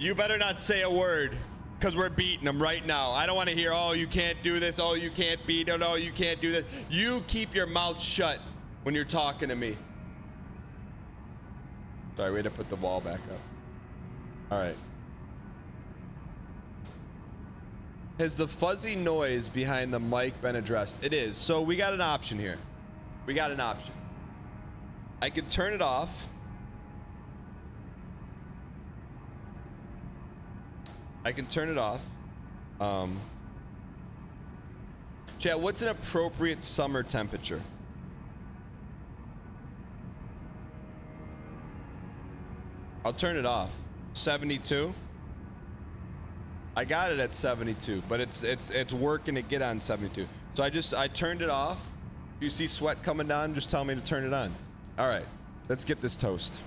You better not say a word, because we're beating them right now. I don't want to hear, oh, you can't do this. Oh, you can't beat. No, you can't do this. You keep your mouth shut when you're talking to me. Sorry, we had to put the wall back up. All right. Has the fuzzy noise behind the mic been addressed? It is. So we got an option here. We got an option. I could turn it off. I can turn it off. Chat, what's an appropriate summer temperature? I'll turn it off. 72. I got it at 72, but it's working to get on 72. So I turned it off. If you see sweat coming down, just tell me to turn it on. All right, let's get this toast.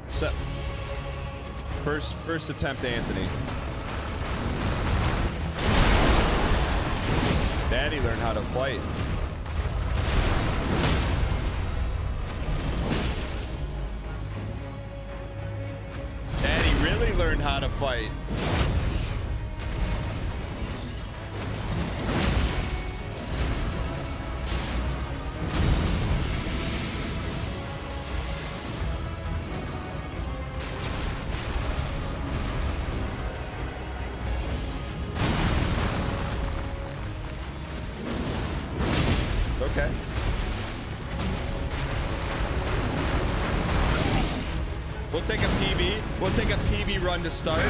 So, first attempt, Anthony. Daddy learned how to fight. Daddy really learned how to fight. Okay. We'll take a PB. We'll take a PB run to start.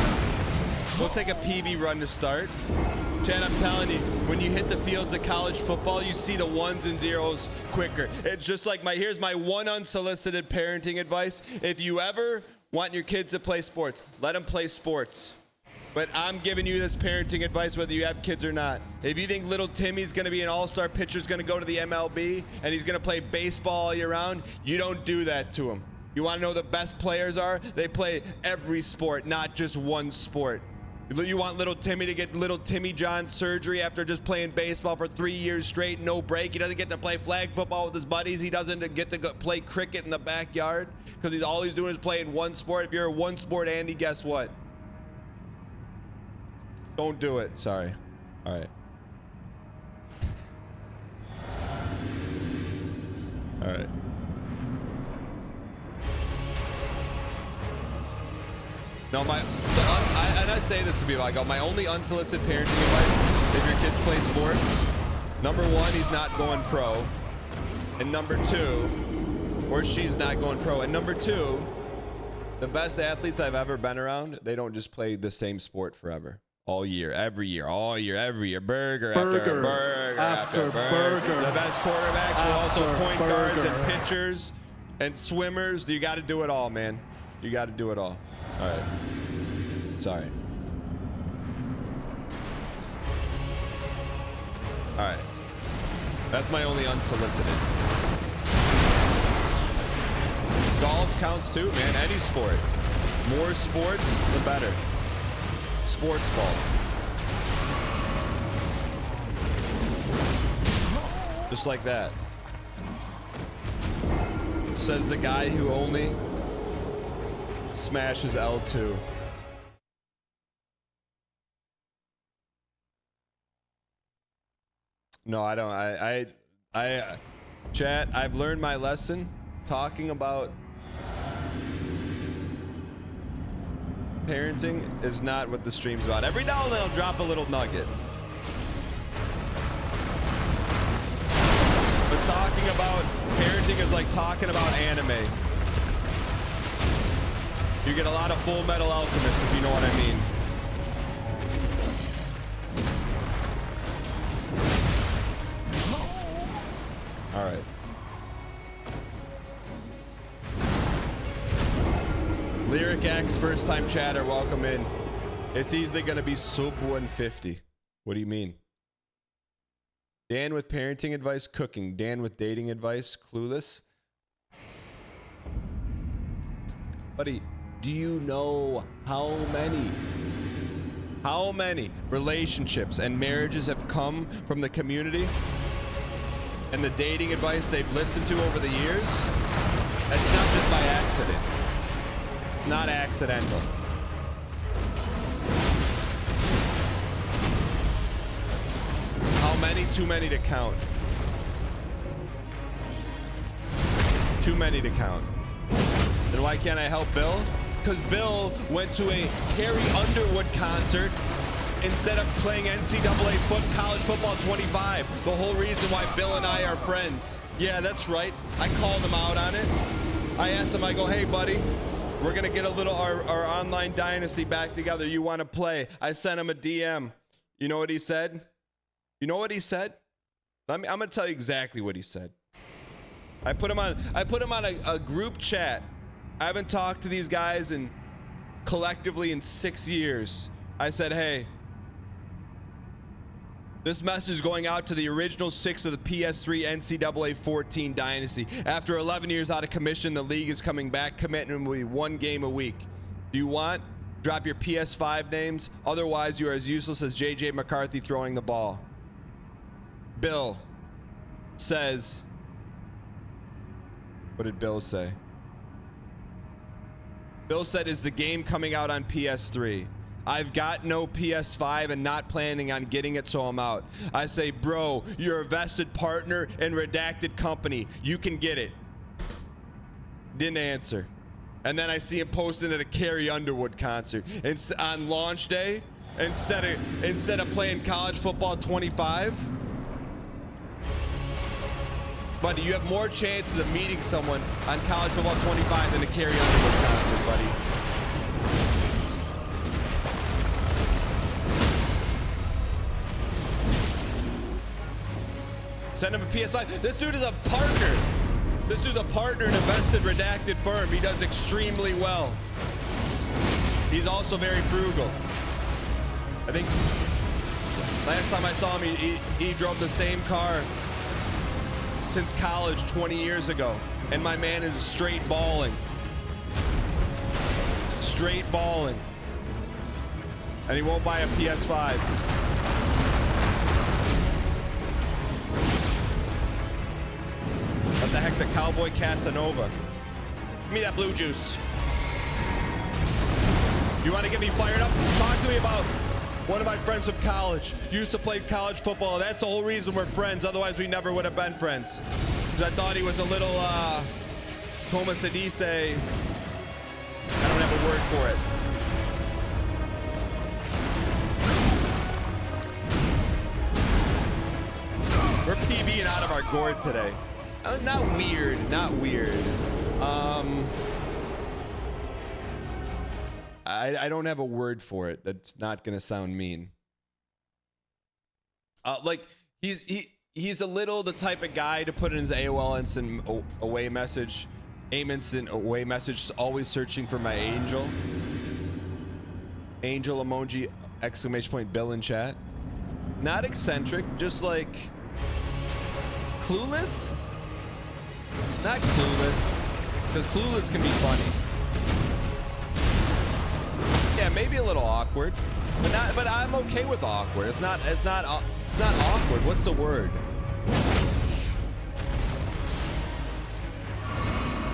We'll take a PB run to start. Chad, I'm telling you, when you hit the fields of college football, you see the ones and zeros quicker. It's just like here's my one unsolicited parenting advice. If you ever want your kids to play sports, let them play sports. But I'm giving you this parenting advice whether you have kids or not. If you think little Timmy's going to be an all-star pitcher, is going to go to the MLB, and he's going to play baseball all year round, you don't do that to him. You want to know who the best players are? They play every sport, not just one sport. You want little Timmy to get little Timmy John surgery after just playing baseball for 3 years straight, no break. He doesn't get to play flag football with his buddies. He doesn't get to play cricket in the backyard because all he's doing is playing one sport. If you're a one sport Andy, guess what? Don't do it. Sorry. All right. All right. No, and I say this to people, I go, my only unsolicited parenting advice, if your kids play sports, number one, he's not going pro. And number two, or she's not going pro. And number two, the best athletes I've ever been around, they don't just play the same sport forever. All year, every year, all year, every year, burger after burger after burger. The best quarterbacks were also point guards and pitchers and swimmers. You got to do it all, man. You got to do it all. All right. Sorry. All right. That's my only unsolicited. Golf counts too, man. Any sport. More sports, the better. Sports ball. Just like that. Says the guy who only smashes L2. No, I don't. I chat, I've learned my lesson. Talking about parenting is not what the stream's about. Every now and then I'll drop a little nugget. But talking about parenting is like talking about anime. You get a lot of Full Metal Alchemist, if you know what I mean. All right. Lyric X, first time chatter, welcome in. It's easily gonna be sub 150. What do you mean? Dan with parenting advice, cooking. Dan with dating advice, clueless. Buddy, do you know how many relationships and marriages have come from the community? and the dating advice they've listened to over the years, it's not just by accident. It's not accidental. How many? Too many to count. Too many to count. Then why can't I help Bill? Because Bill went to a Carrie Underwood concert instead of playing NCAA college football 25. The whole reason why Bill and I are friends. Yeah, that's right. I called him out on it. I asked him, I go, hey, buddy, we're going to get our online dynasty back together. You want to play? I sent him a DM. You know what he said? You know what he said? I'm going to tell you exactly what he said. I put him on a group chat. I haven't talked to these guys collectively in 6 years. I said, hey, this message is going out to the original 6 of the PS3 NCAA 14 dynasty. After 11 years out of commission, the league is coming back, committing to 1 game a week. Do you want? Drop your PS5 names. Otherwise, you are as useless as JJ McCarthy throwing the ball. Bill says, what did Bill say? Bill said, is the game coming out on PS3? I've got no PS5 and not planning on getting it, so I'm out. I say, bro, you're a vested partner in Redacted Company. You can get it. Didn't answer. And then I see him posting at a Carrie Underwood concert. On launch day, instead of playing college football 25, buddy, you have more chances of meeting someone on college football 25 than a Carrie Underwood concert, buddy. Send him a PS5. This dude is a partner. This dude's a partner in a vested redacted firm. He does extremely well. He's also very frugal. I think last time I saw him, he drove the same car since college 20 years ago. And my man is straight balling. Straight balling. And he won't buy a PS5. What the heck's a Cowboy Casanova? Give me that blue juice. You want to get me fired up? Talk to me about one of my friends from college. Used to play college football. That's the whole reason we're friends. Otherwise, we never would have been friends. Because I thought he was a little, como se dice. I don't have a word for it. We're PBing out of our gourd today. Not weird, not weird. I don't have a word for it that's not gonna sound mean. Like he's a little the type of guy to put in his AOL instant away message, aim instant away message, always searching for my angel. Angel emoji, exclamation point, Bill in chat. Not eccentric, just like clueless. Not clueless, because clueless can be funny. Yeah, maybe a little awkward, but I'm okay with awkward. It's not awkward. What's the word?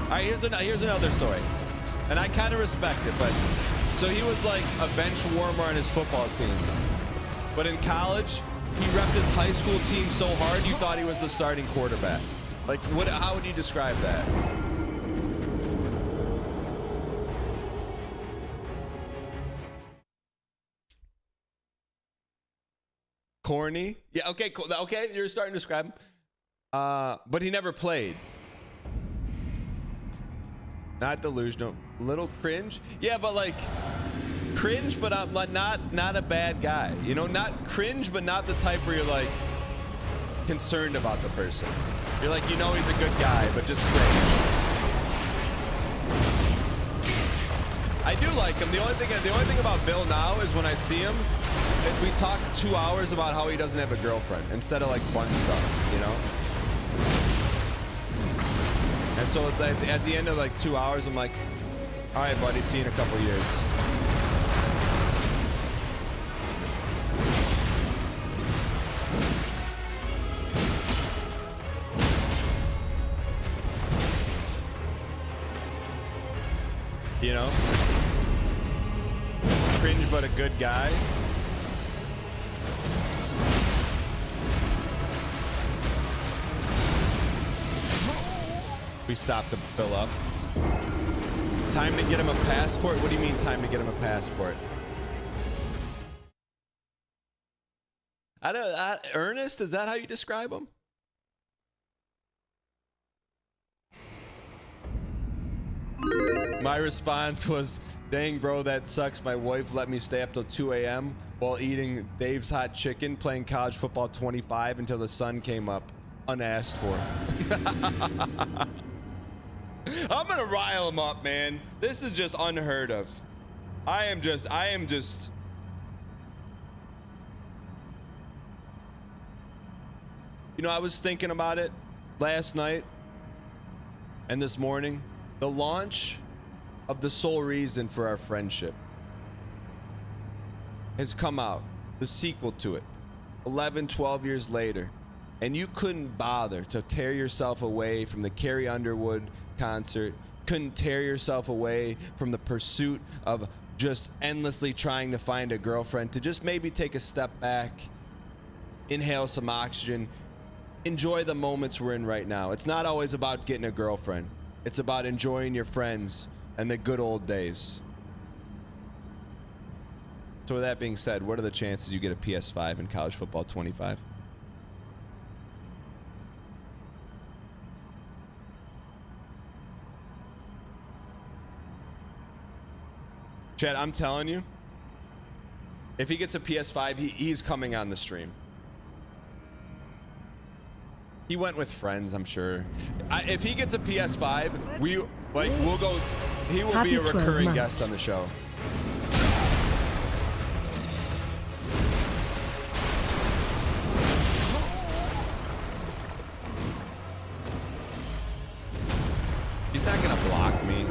All right, here's another story, and I kind of respect it. But so he was like a bench warmer on his football team, but in college he repped his high school team so hard you thought he was the starting quarterback. Like, what? How would you describe that? Corny? Yeah. Okay. Cool. Okay, you're starting to describe him. But he never played. Not delusional. Little cringe. Yeah, but like cringe, but not a bad guy. You know, not cringe, but not the type where you're like concerned about the person. You're like, you know, he's a good guy, but just cringe. I do like him. The only thing about Bill now is when I see him, is we talk 2 hours about how he doesn't have a girlfriend instead of like fun stuff, you know. And so it's at the end of like 2 hours, I'm like, all right, buddy, see you in a couple years. You know? Cringe but a good guy. We stopped to fill up. Time to get him a passport? What do you mean time to get him a passport? Ernest, is that how you describe him? My response was, dang bro, that sucks. My wife let me stay up till 2 a.m. while eating Dave's hot chicken, playing college football 25 until the sun came up. Unasked for. I'm gonna rile him up, man. This is just unheard of. I am just. You know, I was thinking about it last night and this morning. The launch of the sole reason for our friendship has come out. The sequel to it, 11, 12 years later. And you couldn't bother to tear yourself away from the Carrie Underwood concert, couldn't tear yourself away from the pursuit of just endlessly trying to find a girlfriend, to just maybe take a step back, inhale some oxygen, enjoy the moments we're in right now. It's not always about getting a girlfriend. It's about enjoying your friends and the good old days. So with that being said, what are the chances you get a PS5 in college football 25? Chad, I'm telling you, if he gets a PS5, he's coming on the stream. He went with friends, I'm sure. If he gets a PS5, we'll go. He will be a recurring guest on the show. He's not gonna block me.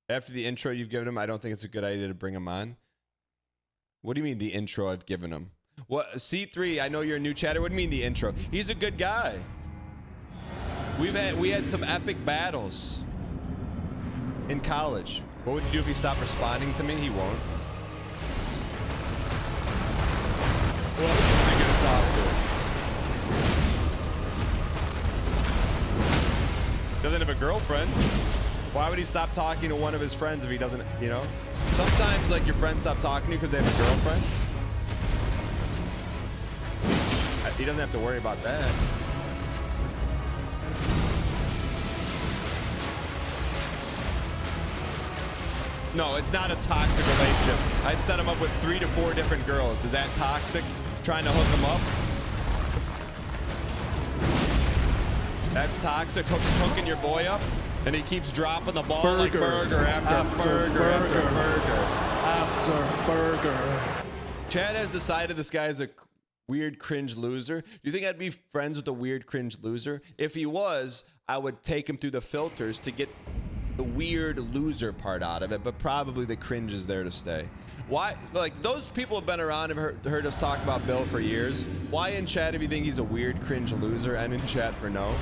After the intro you've given him, I don't think it's a good idea to bring him on. What do you mean the intro I've given him? What, C3, I know you're a new chatter. What do you mean the intro? He's a good guy. We had some epic battles in college. What would you do if he stopped responding to me? He won't. Who else is he gonna talk to? Doesn't have a girlfriend. Why would he stop talking to one of his friends if he doesn't, you know? Sometimes, like, your friends stop talking to you because they have a girlfriend. He doesn't have to worry about that. No, it's not a toxic relationship. I set him up with 3 to 4 different girls. Is that toxic? Trying to hook him up? That's toxic, hooking your boy up? And he keeps dropping the ball like burger after burger after burger. Chad has decided this guy is a weird cringe loser. Do you think I'd be friends with a weird cringe loser? If he was, I would take him through the filters to get the weird loser part out of it, but probably the cringe is there to stay. Why? Like, those people have been around and heard us talk about Bill for years. Why in chat if you think he's a weird cringe loser, and in chat for no?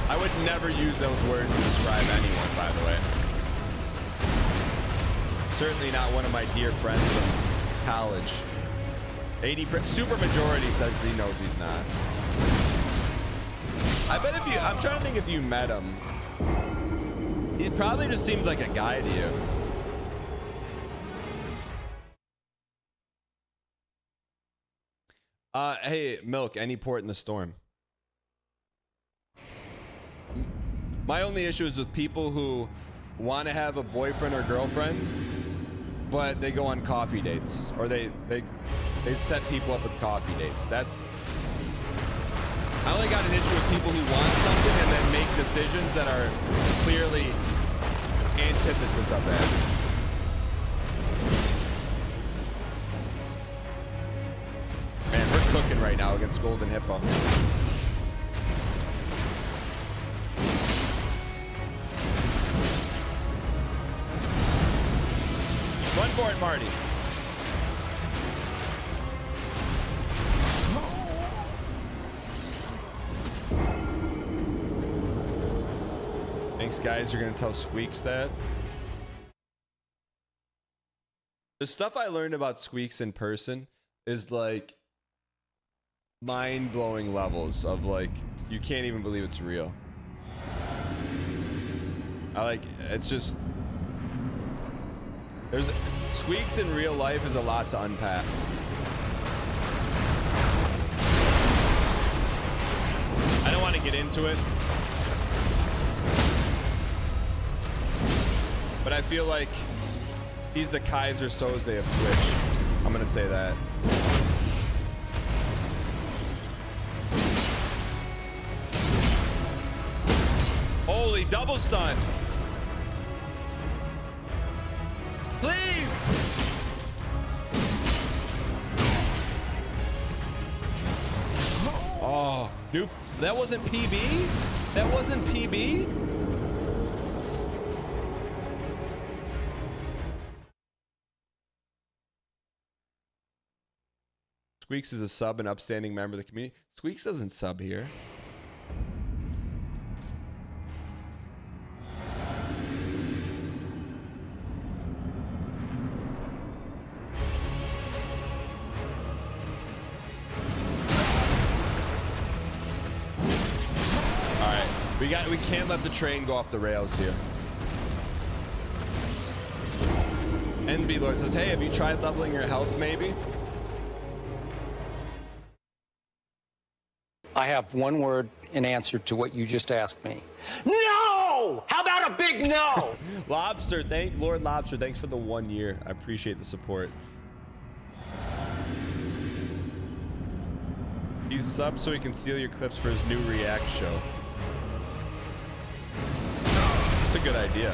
I would never use those words to describe anyone, by the way. Certainly not one of my dear friends from college. 80% super majority says he knows he's not. I bet if you, I'm trying to think if you met him, he probably just seems like a guy to you. Hey, Milk, any port in the storm? My only issue is with people who want to have a boyfriend or girlfriend, but they go on coffee dates, or they set people up with coffee dates. That's, I only got an issue with people who want something and then make decisions that are clearly antithesis of that. Man, we're cooking right now against Golden Hippo. Run for it, Marty. thinks guys are gonna tell Squeaks that. The stuff I learned about Squeaks in person is like mind-blowing levels of like you can't even believe it's real. It's just there's Squeaks in real life is a lot to unpack. I don't want to get into it, but I feel like he's the Kaiser Soze of Twitch. I'm gonna say that. Holy double stun. Please. Oh, nope. That wasn't PB? That wasn't PB? Squeaks is a sub and upstanding member of the community. Squeaks doesn't sub here. We can't let the train go off the rails here. NB Lord says, hey, have you tried leveling your health maybe? I have one word in answer to what you just asked me. No! How about a big no? Lobster, Lord Lobster, thanks for the 1 year. I appreciate the support. He's subbed so he can steal your clips for his new React show. It's a good idea.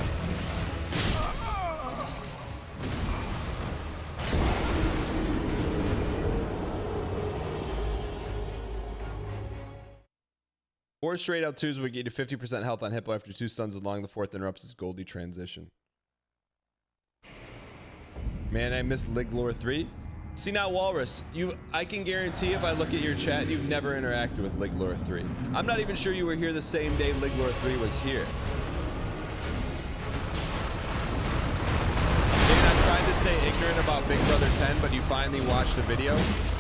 Four straight out twos would get you 50% health on Hippo after 2 stuns along the 4th interrupts his Goldie transition. Man, I missed Liglore 3. See now, Walrus, I can guarantee if I look at your chat, you've never interacted with Liglore 3. I'm not even sure you were here the same day Liglore 3 was here. To stay ignorant about Big Brother 10, but you finally watch the video,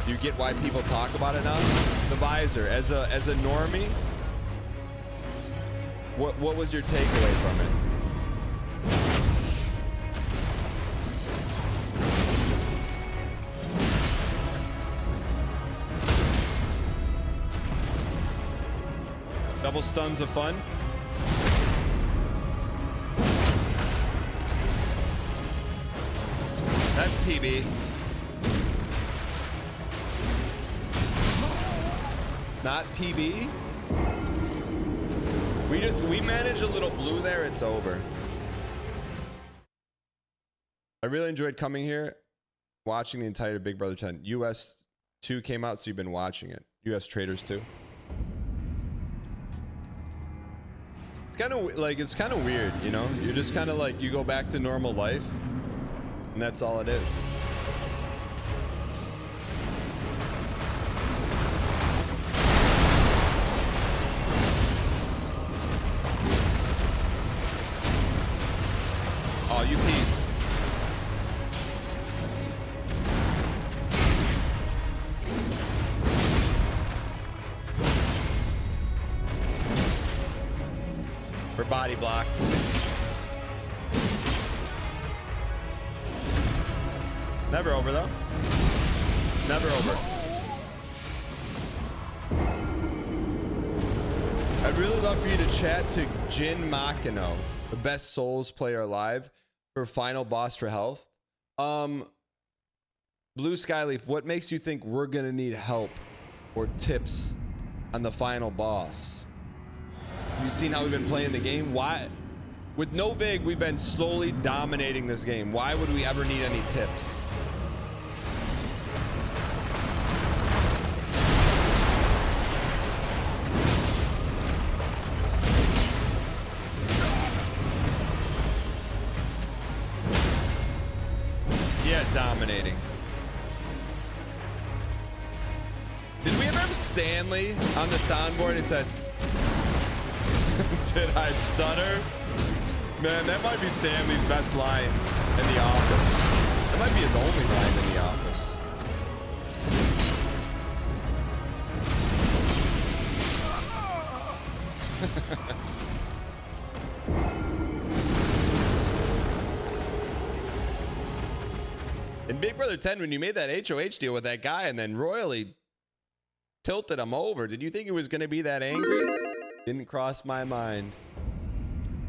you get why people talk about it now. The visor, as a normie, what was your takeaway from it? Double stuns of fun. That's PB. Not PB. We managed a little blue there. It's over. I really enjoyed coming here, watching the entire Big Brother 10. US 2 came out, so you've been watching it. US Traders 2. It's kind of weird, you know? You're just kind of like, you go back to normal life. And that's all it is. Oh, you piece. We're body blocked. Never over though. Never over. I'd really love for you to chat to Jin Makino, the best Souls player alive, for final boss for health. Blue Skyleaf, what makes you think we're gonna need help or tips on the final boss? Have you seen how we've been playing the game? Why? With no VIG, we've been slowly dominating this game. Why would we ever need any tips? Yeah, dominating. Did we ever have Stanley on the soundboard? He said, Did I stutter? Man, that might be Stanley's best line in The Office. That might be his only line in The Office. In Big Brother 10, when you made that HOH deal with that guy and then royally tilted him over, did you think he was going to be that angry? Didn't cross my mind.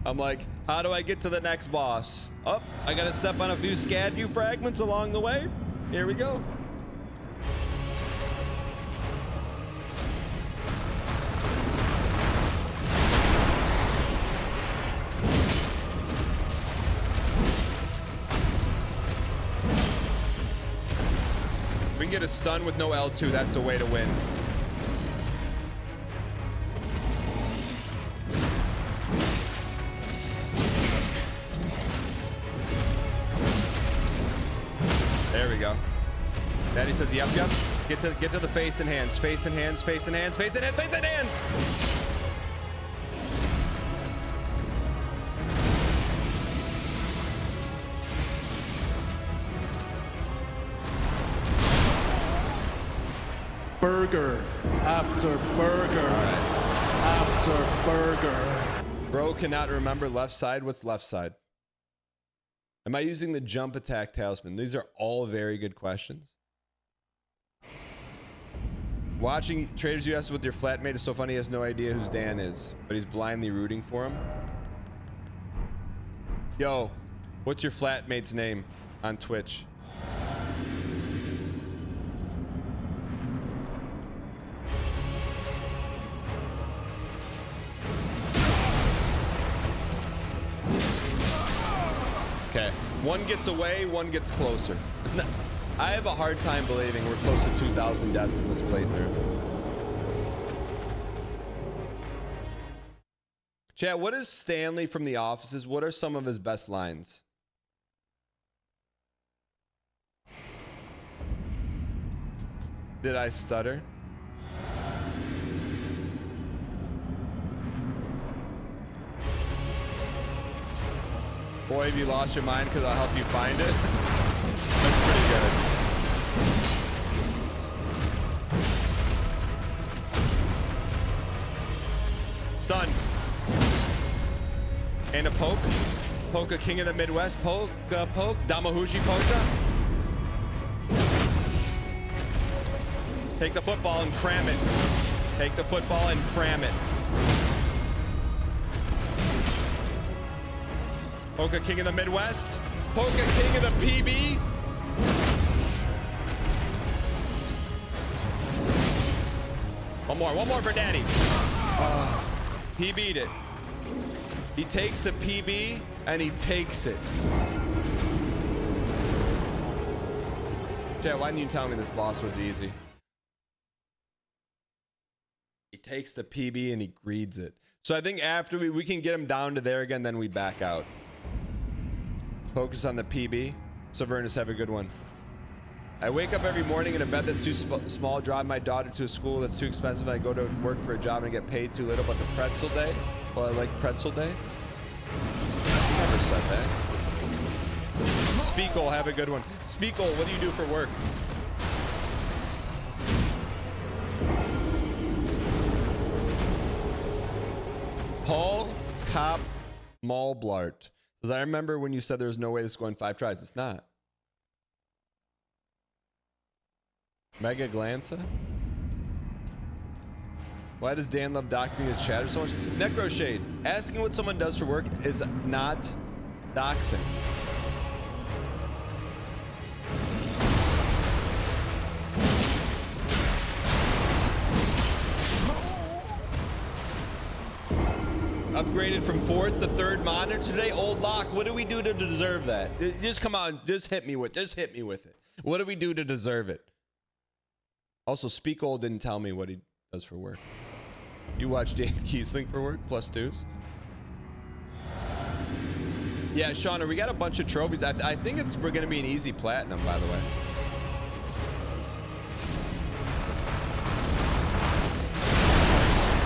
I'm like, how do I get to the next boss? Oh, I got to step on a few Scadview fragments along the way. Here we go. We can get a stun with no L2. That's the way to win. There we go. Daddy says, yep, yep. Get to the face and hands. Face and hands, face and hands, face and hands, face and hands. Burger after burger after burger. Bro cannot remember left side. What's left side? Am I using the jump attack talisman? These are all very good questions. Watching Traders US with your flatmate is so funny. He has no idea who Dan is, but he's blindly rooting for him. Yo, what's your flatmate's name on Twitch? Okay, one gets away, one gets closer. It's not. I have a hard time believing we're close to 2,000 deaths in this playthrough. Chat, what is Stanley from The Offices? What are some of his best lines? Did I stutter? Boy, have you lost your mind because I'll help you find it. That's pretty good. Stun. And a poke. Polka King of the Midwest. Polka poke. Damahushi polka. Take the football and cram it. Take the football and cram it. Polka King of the Midwest. Polka King of the PB. One more for Daddy. He beat it. He takes the PB and he takes it. Chat, why didn't you tell me this boss was easy? He takes the PB and he greeds it. So I think after we can get him down to there again, then we back out. Focus on the PB. Savernus, have a good one. I wake up every morning in a bed that's too small, drive my daughter to a school that's too expensive. I go to work for a job and I get paid too little, but the pretzel day, well, I like pretzel day. Never said that. Speakle, have a good one. Speakle, what do you do for work? Paul Cop Malblart says, I remember when you said there was no way this is going 5 tries. It's not. Mega Glanza? Why does Dan love doxing his chatter so much? Necroshade, asking what someone does for work is not doxing. Upgraded from 4th to 3rd monitor today. Old Lock, what do we do to deserve that? Just come on, just hit me with it. What do we do to deserve it? Also, Speak Old didn't tell me what he does for work. You watch DANGHEESLING for work, +2s. Yeah, Shauna, we got a bunch of trophies. I think we're gonna be an easy platinum, by the way.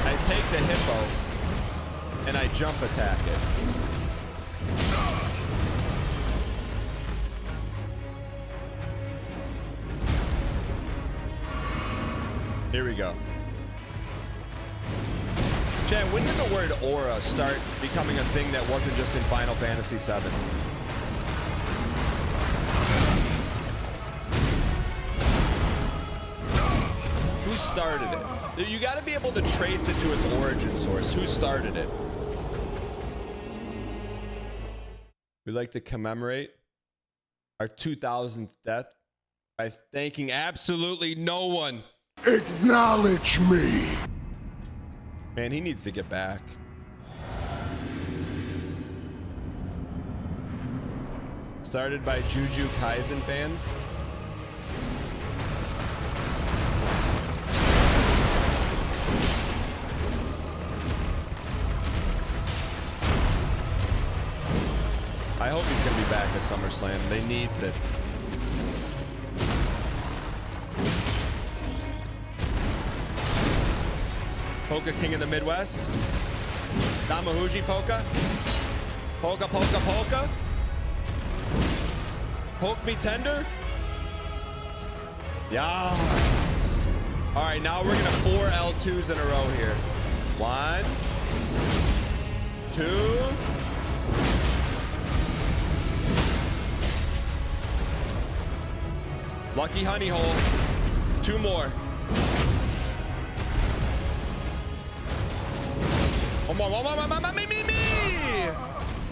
I take the Hippo. and I jump attack it. Here we go. Chad, when did the word aura start becoming a thing that wasn't just in Final Fantasy VII? Who started it? You got to be able to trace it to its origin source. Who started it? We like to commemorate our 2000th death by thanking absolutely no one. Acknowledge me. Man, he needs to get back. Started by Juju Kaisen fans. I hope he's going to be back at SummerSlam. They needs it. Polka King of the Midwest. Namahuji Polka. Polka, polka, polka. Poke me tender. Yes. All right, now we're going to 4 L2s in a row here. 1, 2. Lucky honey hole. 2 more. One more. Me.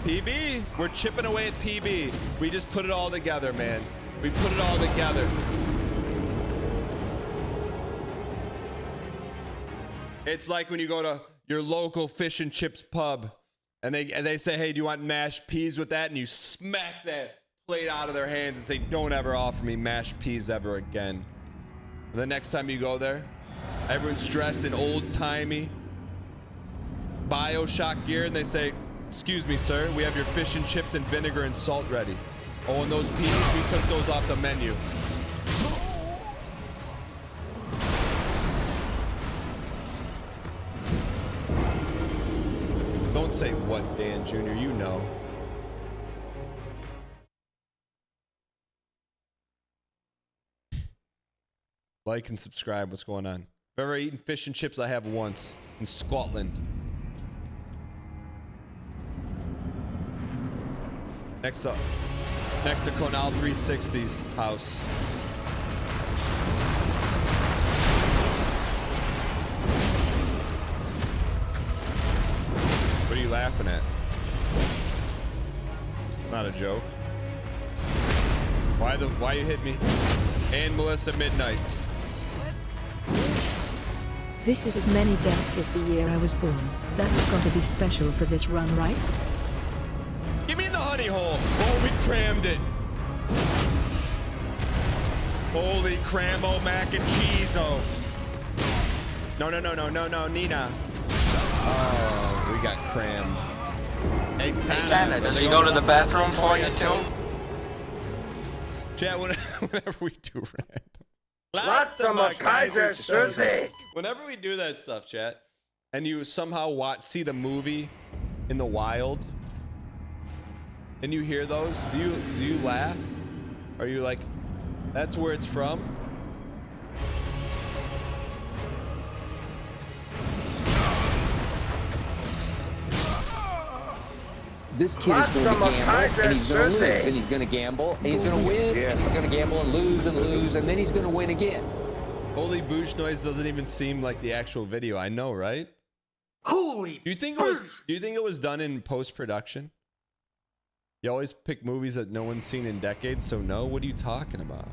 PB. We're chipping away at PB. We just put it all together, man. We put it all together. It's like when you go to your local fish and chips pub and they say, hey, do you want mashed peas with that? And you smack that plate out of their hands and say, don't ever offer me mashed peas ever again. And the next time you go there, everyone's dressed in old-timey BioShock gear and they say, excuse me, sir, we have your fish and chips and vinegar and salt ready. Oh, and those peas, we took those off the menu. Don't say what, Dan Jr., you know. Like and subscribe. What's going on? If I've ever eaten fish and chips, I have once in Scotland. Next to Conal 360's house. What are you laughing at? Not a joke. Why you hit me? And Melissa Midnights. This is as many deaths as the year I was born. That's gotta be special for this run, right? Give me the honey hole. Oh, we crammed it. Holy cramo mac and cheese. Oh. No, Nina. Oh, we got crammed. Hey, Tana, does he go to the bathroom for you too? Chat, whenever we do whenever we do that stuff, chat, and you somehow see the movie in the wild, and you hear those, do you laugh? Are you like, that's where it's from? This kid is going to gamble, and he's going to lose, and he's going to gamble, and he's going to win, and he's going to gamble and lose, and then he's going to win again. Holy boosh noise doesn't even seem like the actual video. I know, right? Holy! Do you think it was done in post-production? You always pick movies that no one's seen in decades, so no. What are you talking about?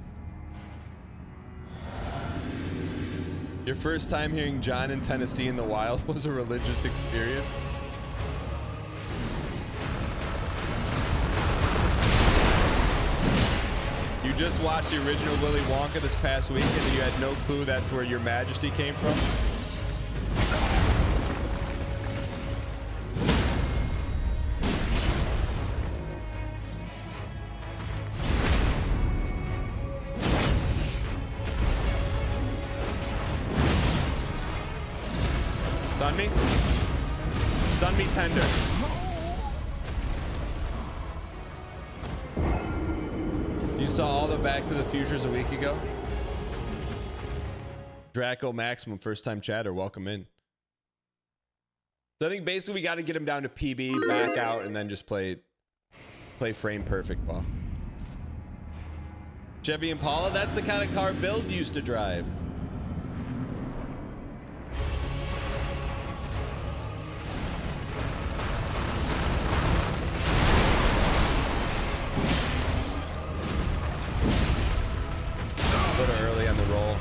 Your first time hearing John in Tennessee in the wild was a religious experience? You just watched the original Willy Wonka this past weekend and you had no clue that's where Your Majesty came from? Stun me? Stun me tender. You saw all the Back to the Futures a week ago? Draco Maximum, first time chatter, welcome in. So I think basically we got to get him down to PB, back out, and then just play frame perfect ball. Chevy Impala, that's the kind of car Bill used to drive. A little early on the roll.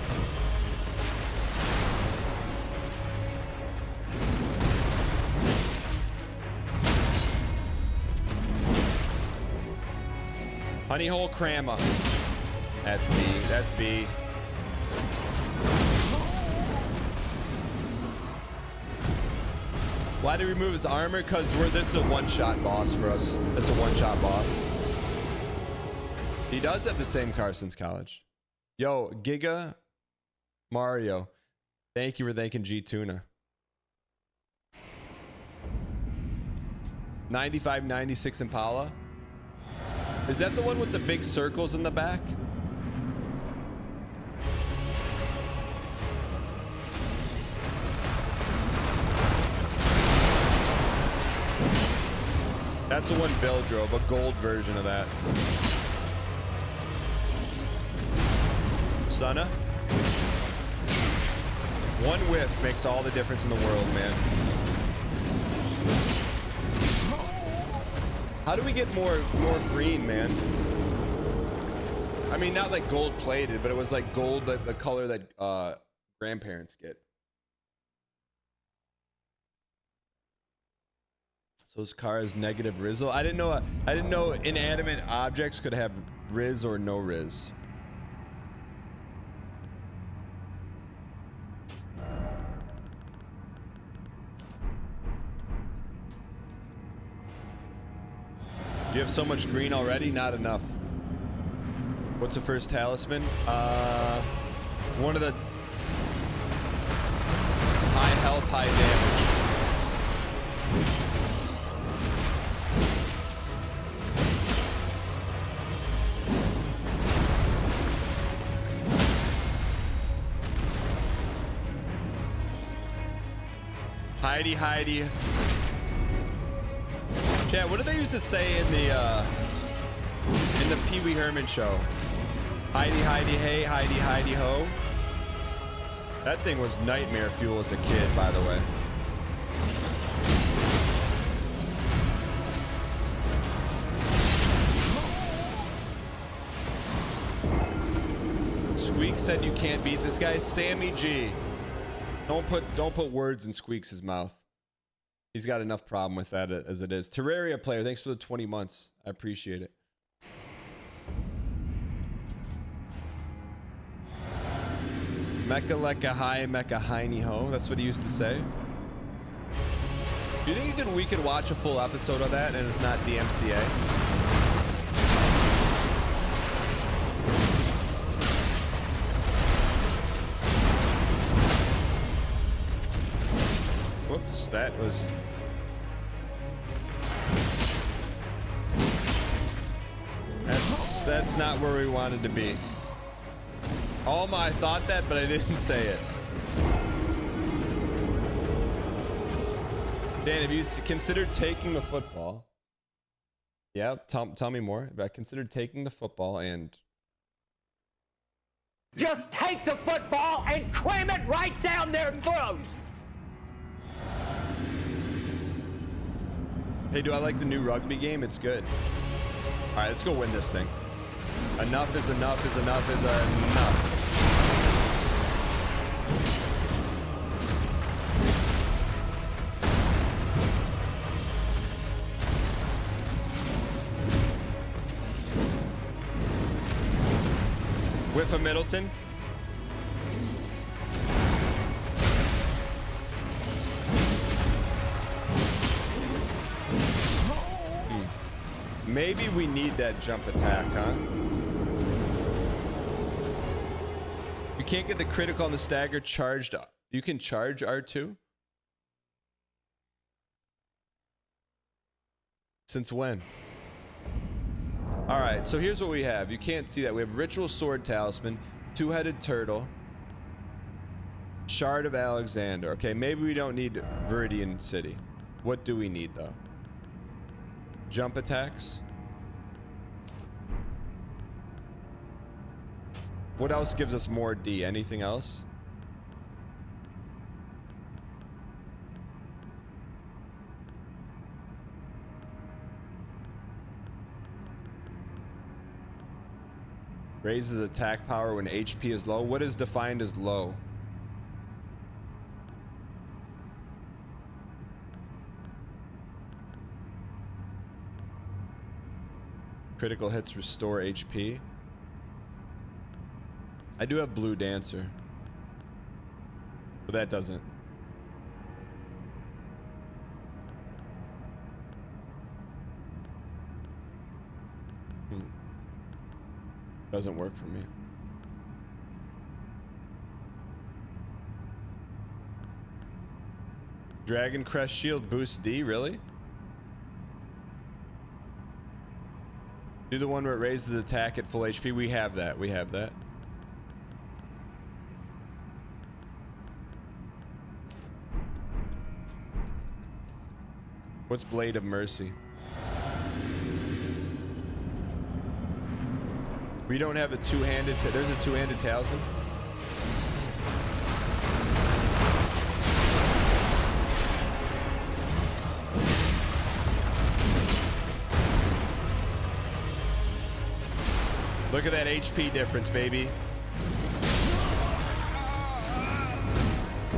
Honey hole crammer. That's B. That's B. Why did we remove his armor? Because this is a one-shot boss for us. This is a one-shot boss. He does have the same car since college. Yo, Giga Mario. Thank you for thanking G Tuna. 95, 96 Impala. Is that the one with the big circles in the back? That's the one Bill drove, a gold version of that. Stunna. One whiff makes all the difference in the world, man. How do we get more green, man? I mean, not like gold plated, but it was like gold, the color that grandparents get. So his car is negative Rizzle. I didn't know inanimate objects could have Riz or no Riz. You have so much green already? Not enough. What's the first talisman? One of the high health, high damage. Heidi. Chat, what did they used to say in the Pee Wee Herman show? Heidi, hey, Heidi, ho. That thing was nightmare fuel as a kid, by the way. Squeak said you can't beat this guy. Sammy G. Don't put words in Squeaks' mouth. He's got enough problem with that as it is. Terraria player, thanks for the 20 months. I appreciate it. Mecha leka hi, mecha heiny ho. That's what he used to say. Do you think we could watch a full episode of that and it's not DMCA? Whoops, that was... That's not where we wanted to be. I thought that, but I didn't say it. Dan, have you considered taking the football? Yeah, tell me more. Have I considered taking the football and... Just take the football and cram it right down their throats. Hey, do I like the new rugby game? It's good. All right, let's go win this thing. Enough is enough is enough is enough. Whiff of Middleton. Maybe we need that jump attack, huh? You can't get the critical on the stagger charged. You can charge R2? Since when? All right, so here's what we have. You can't see that. We have Ritual Sword Talisman, Two-Headed Turtle, Shard of Alexander. Okay, maybe we don't need Viridian City. What do we need, though? Jump attacks. What else gives us more D? Anything else? Raises attack power when HP is low. What is defined as low? Critical hits restore HP. I do have Blue Dancer, but that doesn't. Doesn't work for me. Dragon Crest Shield boost D, really? Do the one where it raises attack at full HP. We have that. We have that. What's Blade of Mercy? We don't have a two-handed. There's a two-handed talisman. Look at that HP difference, baby.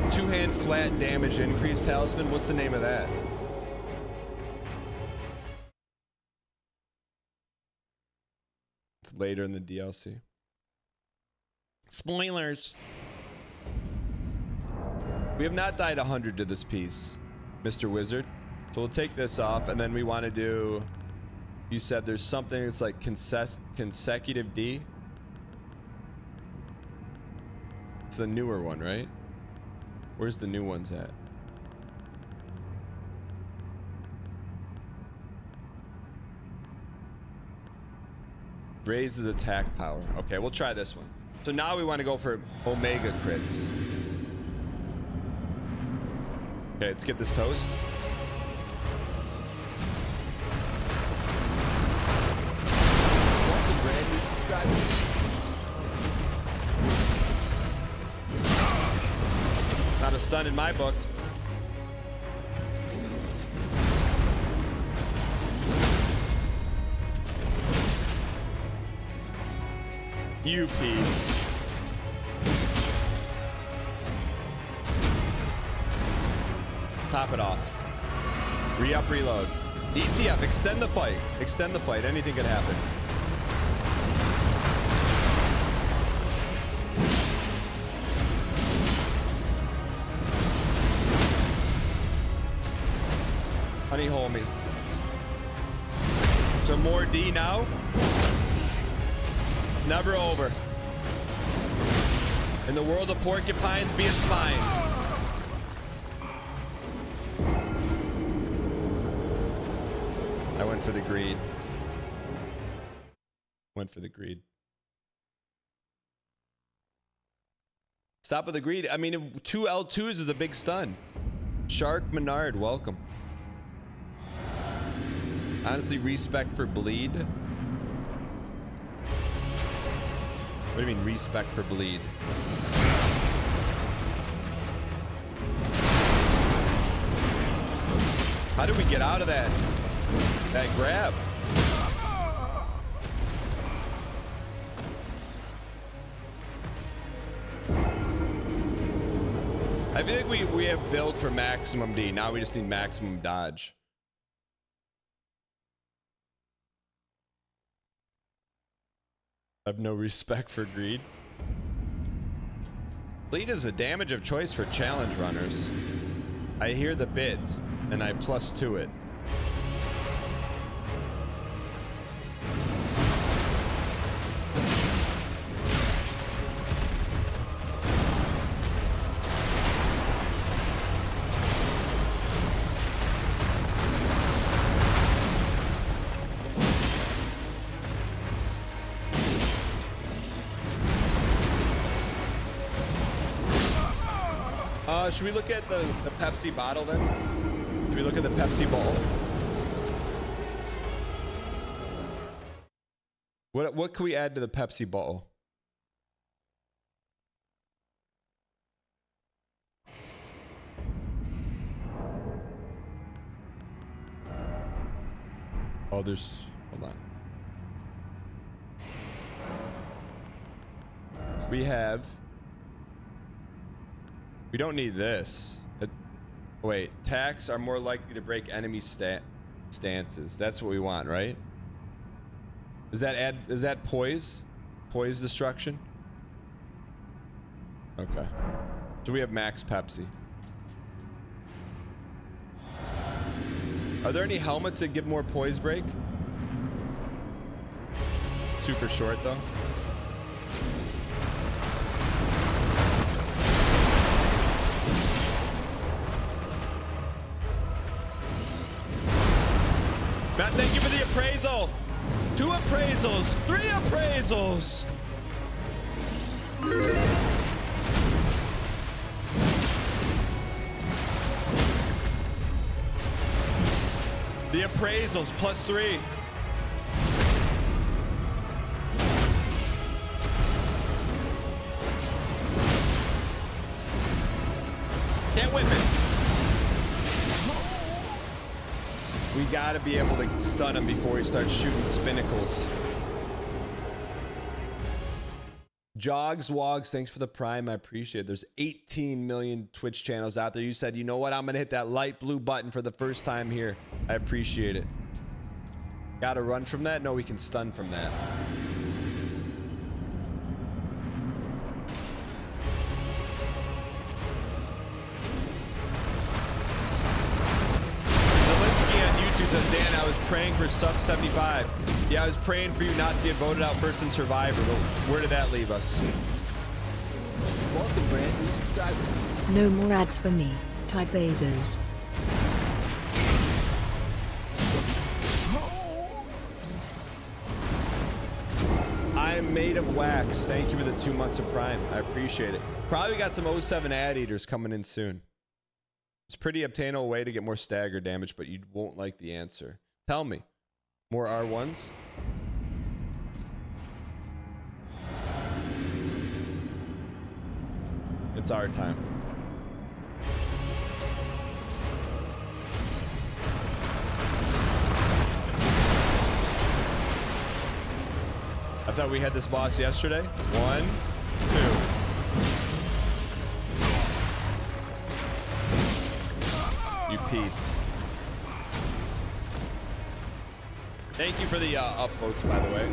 Two-hand flat damage increase talisman. What's the name of that? It's later in the DLC. Spoilers. We have not died 100 to this piece, Mr. Wizard. So we'll take this off, and then we want to do... You said there's something that's like consecutive D. It's the newer one, right? Where's the new ones at? Raises attack power. Okay, we'll try this one. So now we want to go for Omega crits. Okay, let's get this toast. Not a stun in my book. You piece. Top it off. Re-up, reload. ETF, extend the fight. Extend the fight. Anything could happen. Honey, hold me. So more D now. It's never over. In the world of porcupines, be a spine. I went for the greed. Went for the greed. Stop with the greed. I mean, 2 L2s is a big stun. Shark Menard, welcome. Honestly, respect for bleed. What do you mean, respect for bleed? How did we get out of that grab? I feel like we have built for maximum D. Now we just need maximum dodge. I have no respect for greed. Bleed is a damage of choice for challenge runners. I hear the bids, and I +2 it. Should we look at the Pepsi bottle then? Should we look at the Pepsi bottle? What can we add to the Pepsi bottle? Oh, there's, hold on. We don't need this. Wait, attacks are more likely to break enemy stances. That's what we want, right? Does that poise? Poise destruction? Okay. So we have max Pepsi. Are there any helmets that give more poise break? Super short though. Matt, thank you for the appraisal. 2 appraisals, 3 appraisals. The appraisals +3. Can't whip it. We gotta be able to stun him before he starts shooting spinnacles. Jogs Wogs, thanks for the prime. I appreciate it. There's 18 million Twitch channels out there. You said, you know what? I'm gonna hit that light blue button for the first time here. I appreciate it. Gotta run from that? No, we can stun from that. Dan, I was praying for sub 75. Yeah, I was praying for you not to get voted out first in Survivor, but where did that leave us? Welcome, brand new subscriber. No more ads for me, Ty Bezos. I'm made of wax. Thank you for the 2 months of Prime. I appreciate it. Probably got some 07 ad eaters coming in soon. It's a pretty obtainable way to get more stagger damage, but you won't like the answer. Tell me. More R1s? It's our time. I thought we had this boss yesterday. 1, 2. You piece. Thank you for the upvotes, by the way.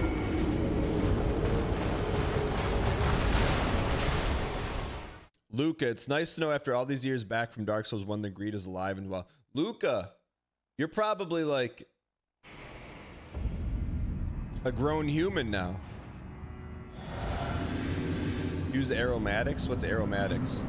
Luca, it's nice to know after all these years back from Dark Souls 1 the greed is alive and well. Luca, you're probably like a grown human now. Use aromatics? What's aromatics?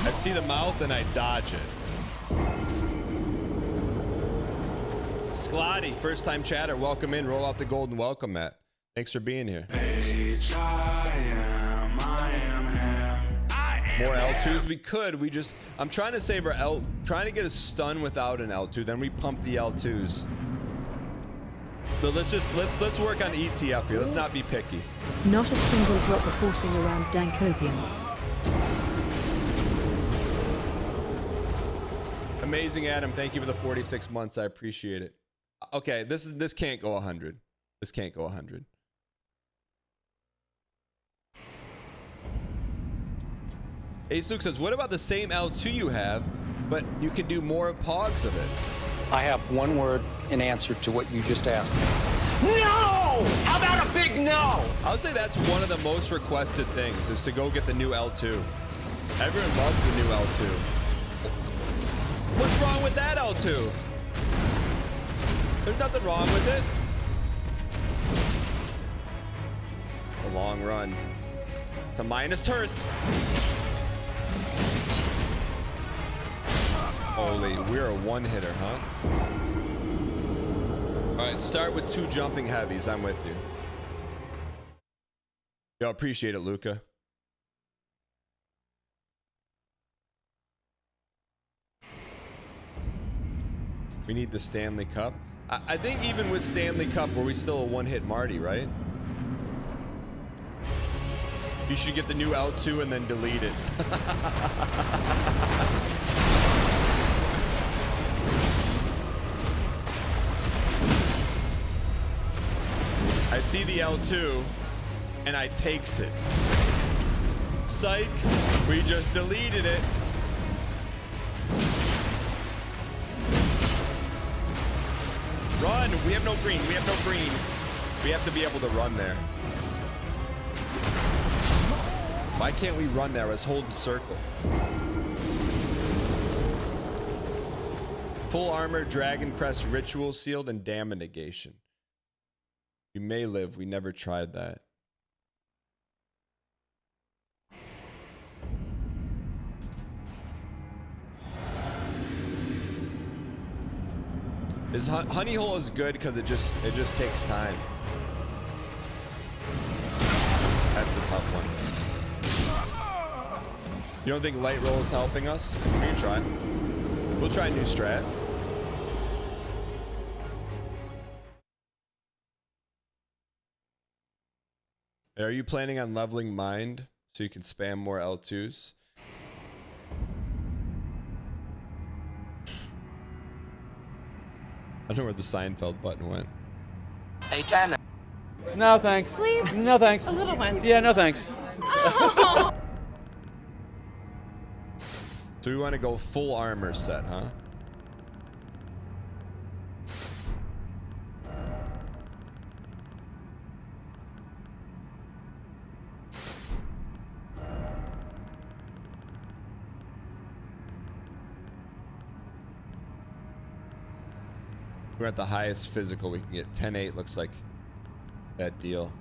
I see the mouth and I dodge it. Sklotty, first time chatter, welcome in. Roll out the golden welcome, Matt. Thanks for being here. More L2s we could. I'm trying to save our trying to get a stun without an L2, then we pump the L2s. But let's work on ETF here. Let's not be picky. Not a single drop of horsing around dank opium. Amazing, Adam. Thank you for the 46 months. I appreciate it. Okay, this can't go 100. This can't go 100. Ace Luke says, what about the same L2 you have, but you can do more pogs of it? I have one word in answer to what you just asked me. No! How about a big no? I would say that's one of the most requested things, is to go get the new L2. Everyone loves the new L2. What's wrong with that L2? There's nothing wrong with it. A long run to minus Turth. Holy, we're a one-hitter, huh? All right, start with 2 jumping heavies. I'm with you. Yo, appreciate it, Luca. We need the Stanley Cup. I think even with Stanley Cup, were we still a one-hit Marty, right? You should get the new L2 and then delete it. I see the L2 and I takes it. Psych, we just deleted it. Run, we have no green, we have no green. We have to be able to run there. Why can't we run there? Let's hold the circle. Full armor, Dragon Crest, Ritual Sealed, and Damage Negation. We may live. We never tried that. Is Honey Hole is good because it just takes time. That's a tough one. You don't think light roll is helping us? We can try. We'll try a new strat. Are you planning on leveling Mind so you can spam more L2s? I don't know where the Seinfeld button went. Hey, Tanner. No, thanks. Please? No, thanks. A little one. Yeah, no, thanks. Oh. So we want to go full armor set, huh? We're at the highest physical we can get. 10-8 looks like that deal.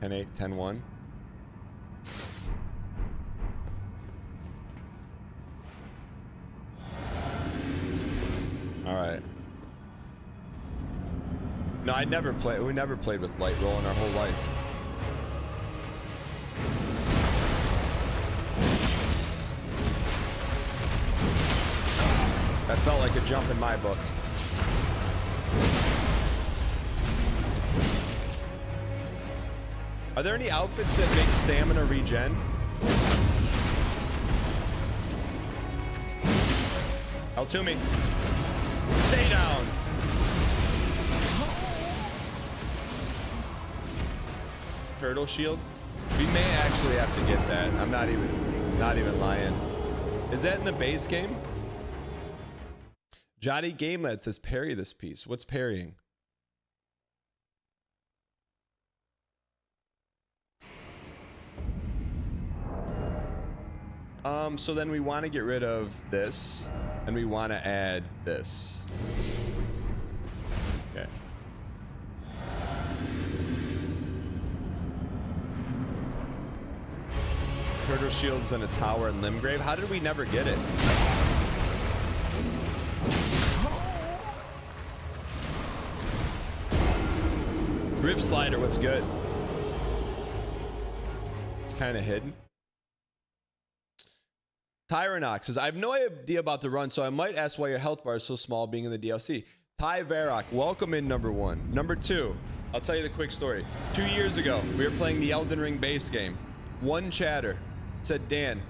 10-8, 10-1. All right. No, we never played with light roll in our whole life. That felt like a jump in my book. Are there any outfits that make stamina regen? Out to me. Stay down. Turtle shield. We may actually have to get that. I'm not even lying. Is that in the base game? Johnny Gamelad says parry this piece. What's parrying? So then we want to get rid of this, and we want to add this. Okay. Turtle shields and a tower and Limgrave. How did we never get it? Rift Slider, what's good? It's kind of hidden. Tyronox says, I have no idea about the run, so I might ask why your health bar is so small being in the DLC. Ty Varrock, welcome in, number 1. Number 2, I'll tell you the quick story. 2 years ago, we were playing the Elden Ring base game. One chatter said, Dan,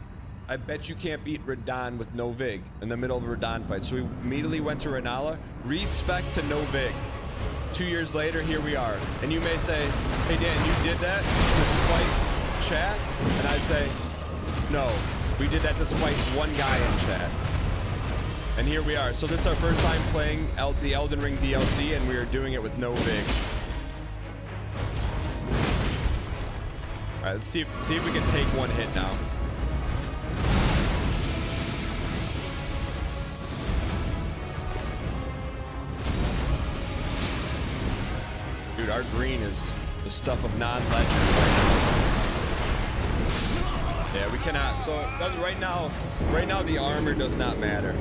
I bet you can't beat Radahn with no Vig in the middle of a Radahn fight. So we immediately went to Renala, respect to no Vig. 2 years later, here we are. And you may say, hey Dan, you did that to spite chat? And I'd say, no. We did that to spite one guy in chat. And here we are. So this is our first time playing the Elden Ring DLC, and we are doing it with no Vig. All right, let's see if we can take one hit now. Dude, our green is the stuff of non-legends right now. Yeah, we cannot. So right now the armor does not matter.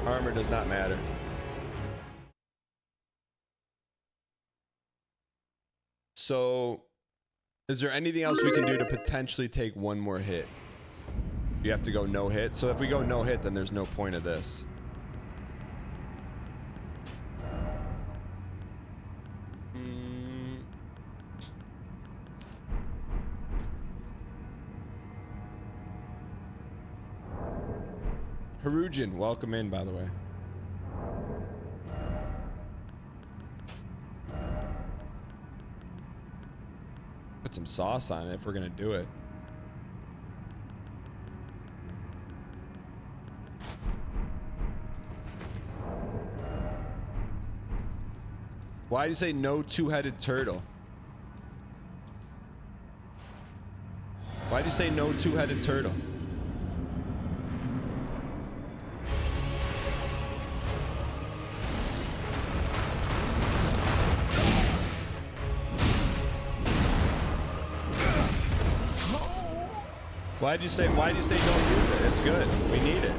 Armor does not matter. So is there anything else we can do to potentially take one more hit? You have to go no hit. So if we go no hit, then there's no point of this. Harujin, welcome in, by the way. Put some sauce on it if we're gonna do it. Why do you say no two-headed turtle? Why do you say no two-headed turtle? Why do you say don't use it? It's good. We need it.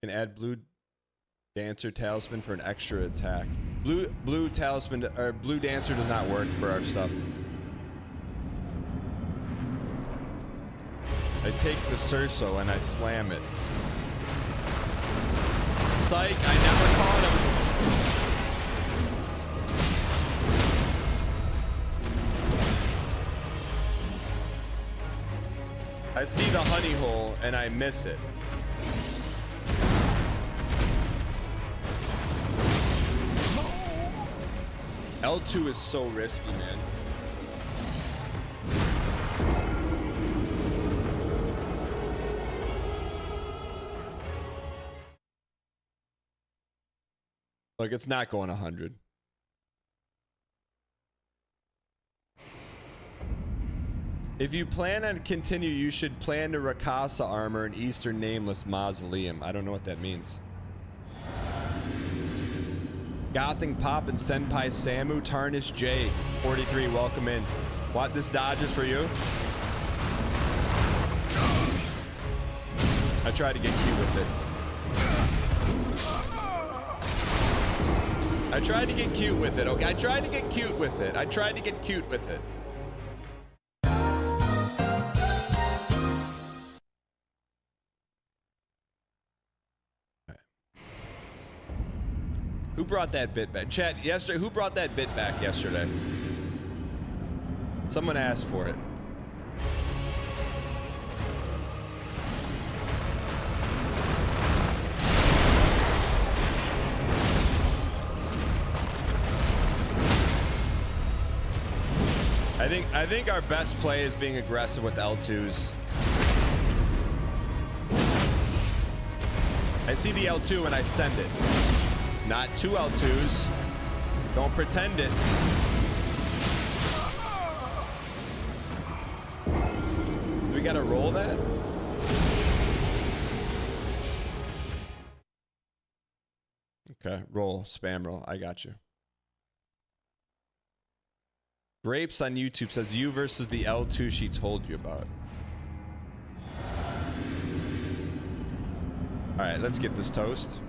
Can add blue dancer talisman for an extra attack. Blue talisman or blue dancer does not work for our stuff. I take the Cerso and I slam it. Psych, I never caught him. I see the honey hole and I miss it. L2 is so risky, man. Look, it's not going 100. If you plan on continue, you should plan to Rakasa armor an Eastern Nameless Mausoleum. I don't know what that means. Gothing Pop and Senpai Samu Tarnish J 43, welcome in. Want this dodge is for you? I tried to get cute with it. I tried to get cute with it, okay? I tried to get cute with it. I tried to get cute with it. Who brought that bit back? Chat, yesterday, who brought that bit back yesterday? Someone asked for it. I think our best play is being aggressive with L2s. I see the L2 and I send it. Not two L2s. Don't pretend it. Do we gotta roll that? Okay, roll, spam roll. I got you. Grapes on YouTube says you versus the L2 she told you about. All right, let's get this toast.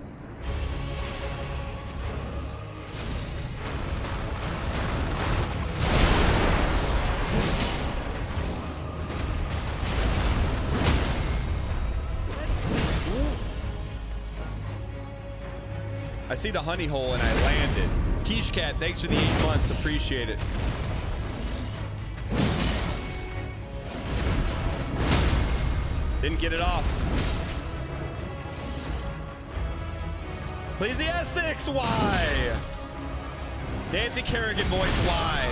I see the honey hole and I landed. Quiche Cat, thanks for the 8 months. Appreciate it. Didn't get it off. Ecclesiastics, why? Nancy Kerrigan voice, why?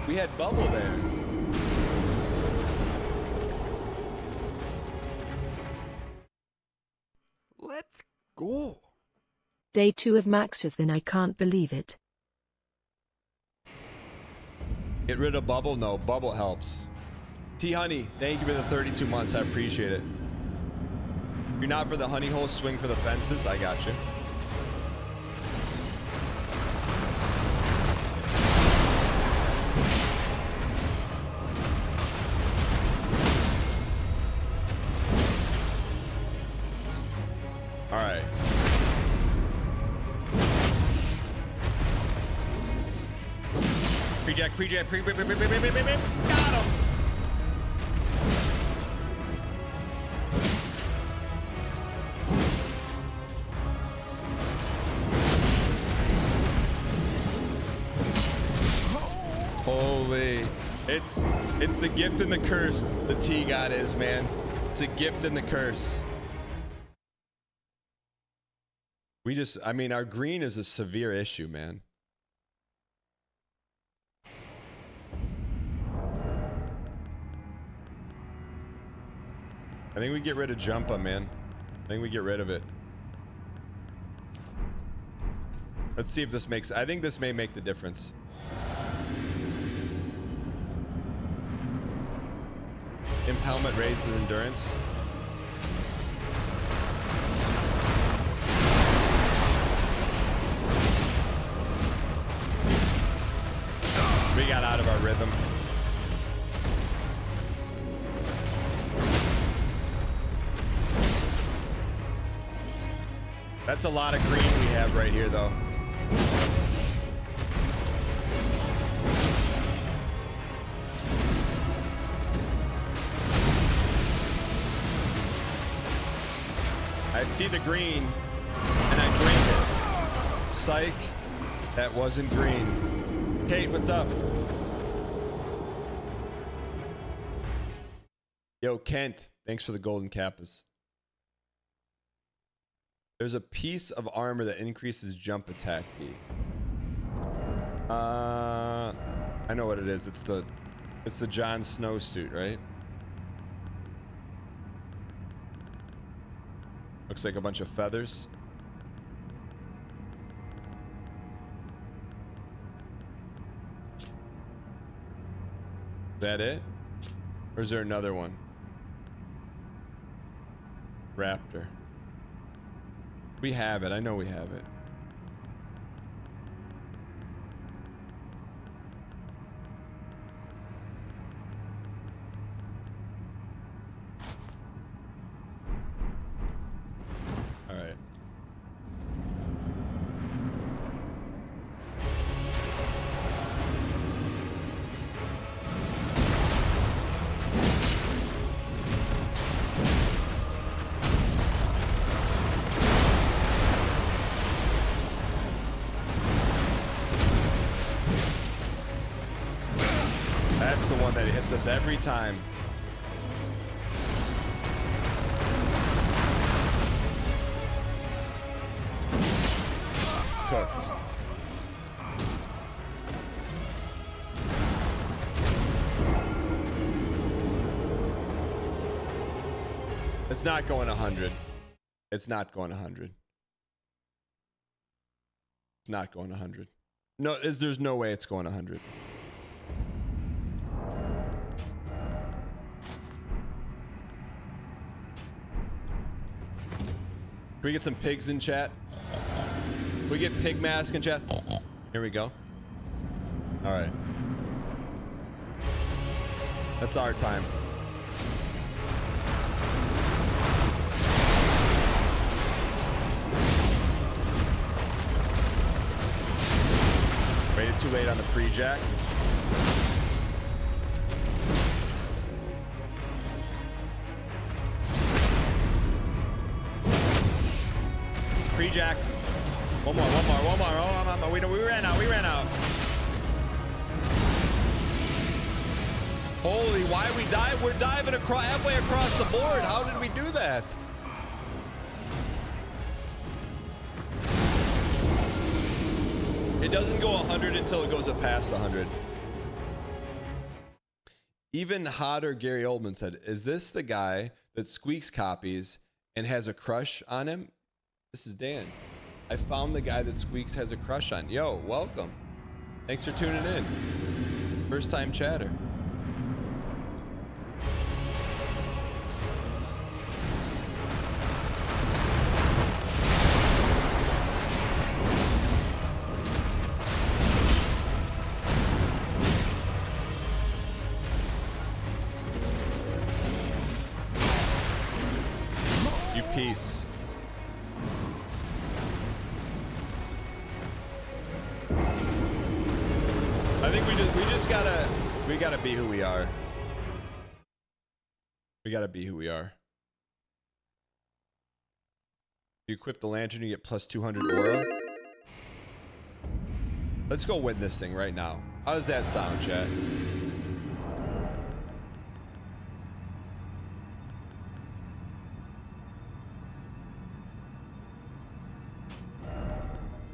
We had bubble there. Let's go. Day 2 of Maxith and I can't believe it. Get rid of bubble? No, bubble helps. T-Honey, thank you for the 32 months. I appreciate it. If you're not for the honey hole, swing for the fences. I got you. Pre-jack, pre-jack, got him. Holy, it's the gift and the curse the T God is, man. It's a gift and the curse. I mean, our green is a severe issue, man. I think we get rid of Jumpa, man. I think we get rid of it. Let's see if this makes... I think this may make the difference. Imp helmet raises endurance. We got out of our rhythm. That's a lot of green we have right here, though. I see the green, and I drink it. Psych, that wasn't green. Kate, what's up? Yo, Kent, thanks for the golden kappas. There's a piece of armor that increases jump attack D. I know what it is. It's the Jon Snow suit, right? Looks like a bunch of feathers. Is that it? Or is there another one? Raptor. We have it. I know we have it. All right. That's the one that hits us every time. Cooked. It's not going 100. It's not going 100. It's not going 100. No, there's no way it's going 100. Can we get some pigs in chat? Can we get pig mask in chat? Here we go. All right. That's our time. Waited too late on the pre-jack. Pre-jack. One more. We ran out. Holy, why we dive? We're diving halfway across the board. How did we do that? It doesn't go 100 until it goes past 100. Even hotter Gary Oldman said, is this the guy that Squeaks copies and has a crush on him? This is Dan. I found the guy that Squeaks has a crush on. Yo, welcome. Thanks for tuning in. First time chatter. You piece. I think we gotta be who we are. We gotta be who we are. You equip the lantern, you get plus 200 aura. Let's go win this thing right now. How does that sound, chat?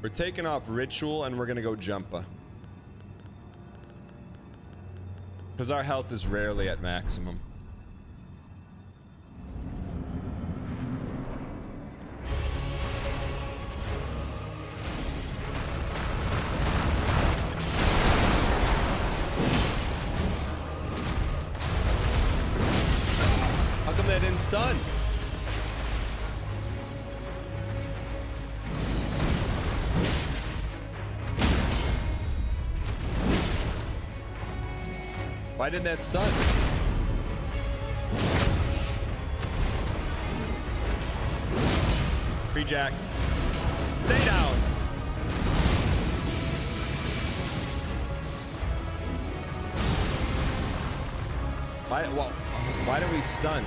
We're taking off ritual and we're gonna go jumpa. Because our health is rarely at maximum. How come that didn't stun? Why didn't that stun? Free Jack. Stay down. Why do we stun?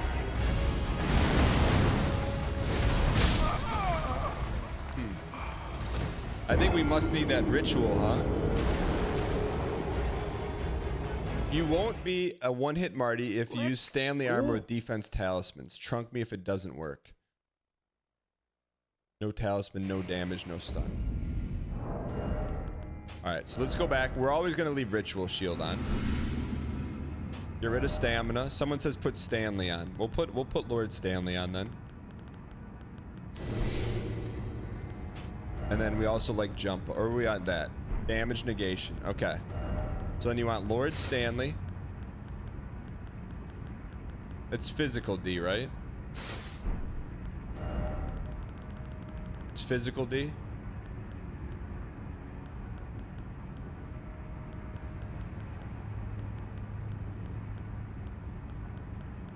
I think we must need that ritual, huh? You won't be a one-hit Marty if you use Stanley armor with defense talismans. Trunk me if it doesn't work. No talisman, no damage, no stun. Alright, so let's go back. We're always going to leave ritual shield on. Get rid of stamina. Someone says put Stanley on. We'll put Lord Stanley on then. And then we also like jump. Or are we on that? Damage negation. Okay. So then you want Lord Stanley. It's physical D, right? It's physical D.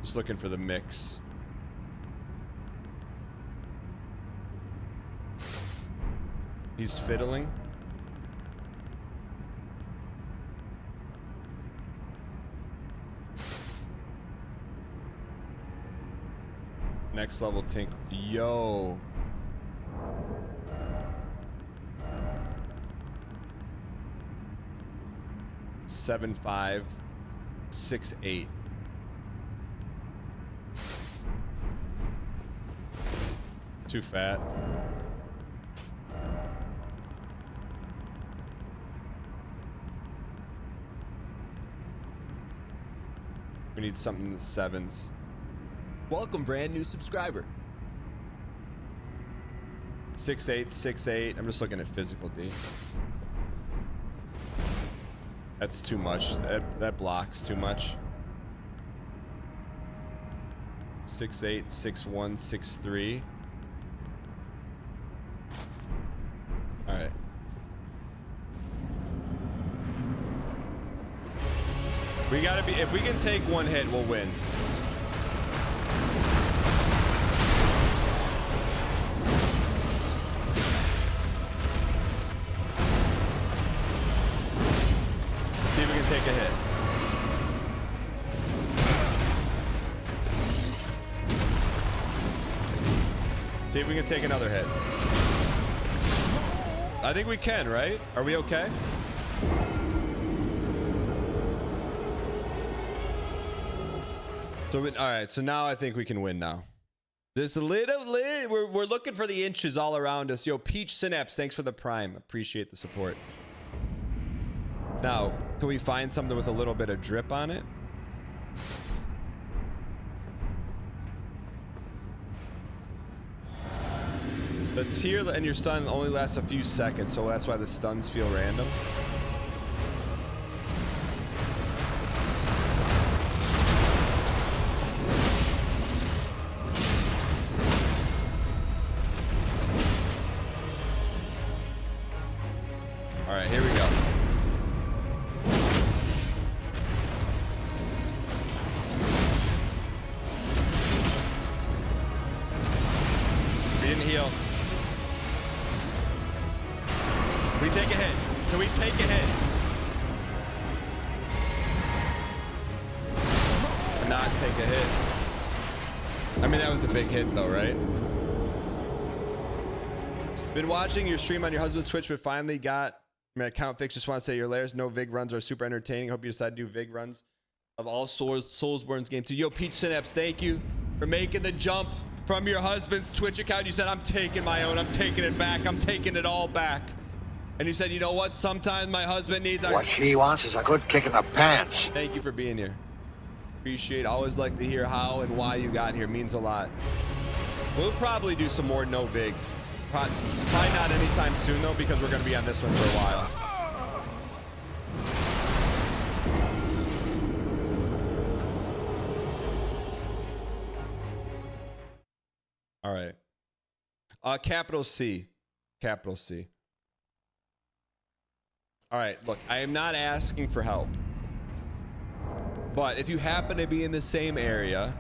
Just looking for the mix. He's fiddling. Next level Tink. Yo. 7'5", 6'8". Too fat. We need something in the 7s. Welcome, brand new subscriber. 6'8", 6'8". I'm just looking at physical D. That's too much. That blocks too much. 6'8", 6'1", 6'3". All right. We gotta be. If we can take one hit, we'll win. See if we can take a hit. See if we can take another hit. I think we can, right? Are we okay? So, all right. So now I think we can win now. Just a little, we're looking for the inches all around us. Yo, Peach Synapse, thanks for the prime. Appreciate the support. Now, can we find something with a little bit of drip on it? The tier and your stun only lasts a few seconds, so that's why the stuns feel random. All right, here we go. We didn't heal. Can we take a hit? Can we take a hit? not take a hit. I mean, that was a big hit though, right? Been watching your stream on your husband's Twitch, but finally got my account fixed. Just want to say your layers, no VIG runs are super entertaining. Hope you decide to do VIG runs of all Soulsborne's games. So, yo, Peach Synapse, thank you for making the jump from your husband's Twitch account. You said, I'm taking my own. I'm taking it back. I'm taking it all back. And you said, you know what? Sometimes my husband needs what she wants is a good kick in the pants. Thank you for being here. Appreciate. Always like to hear how and why you got here. Means a lot. We'll probably do some more no VIG. Probably not anytime soon though, because we're going to be on this one for a while. All right. Capital C. Capital C. All right, look, I am not asking for help. But if you happen to be in the same area,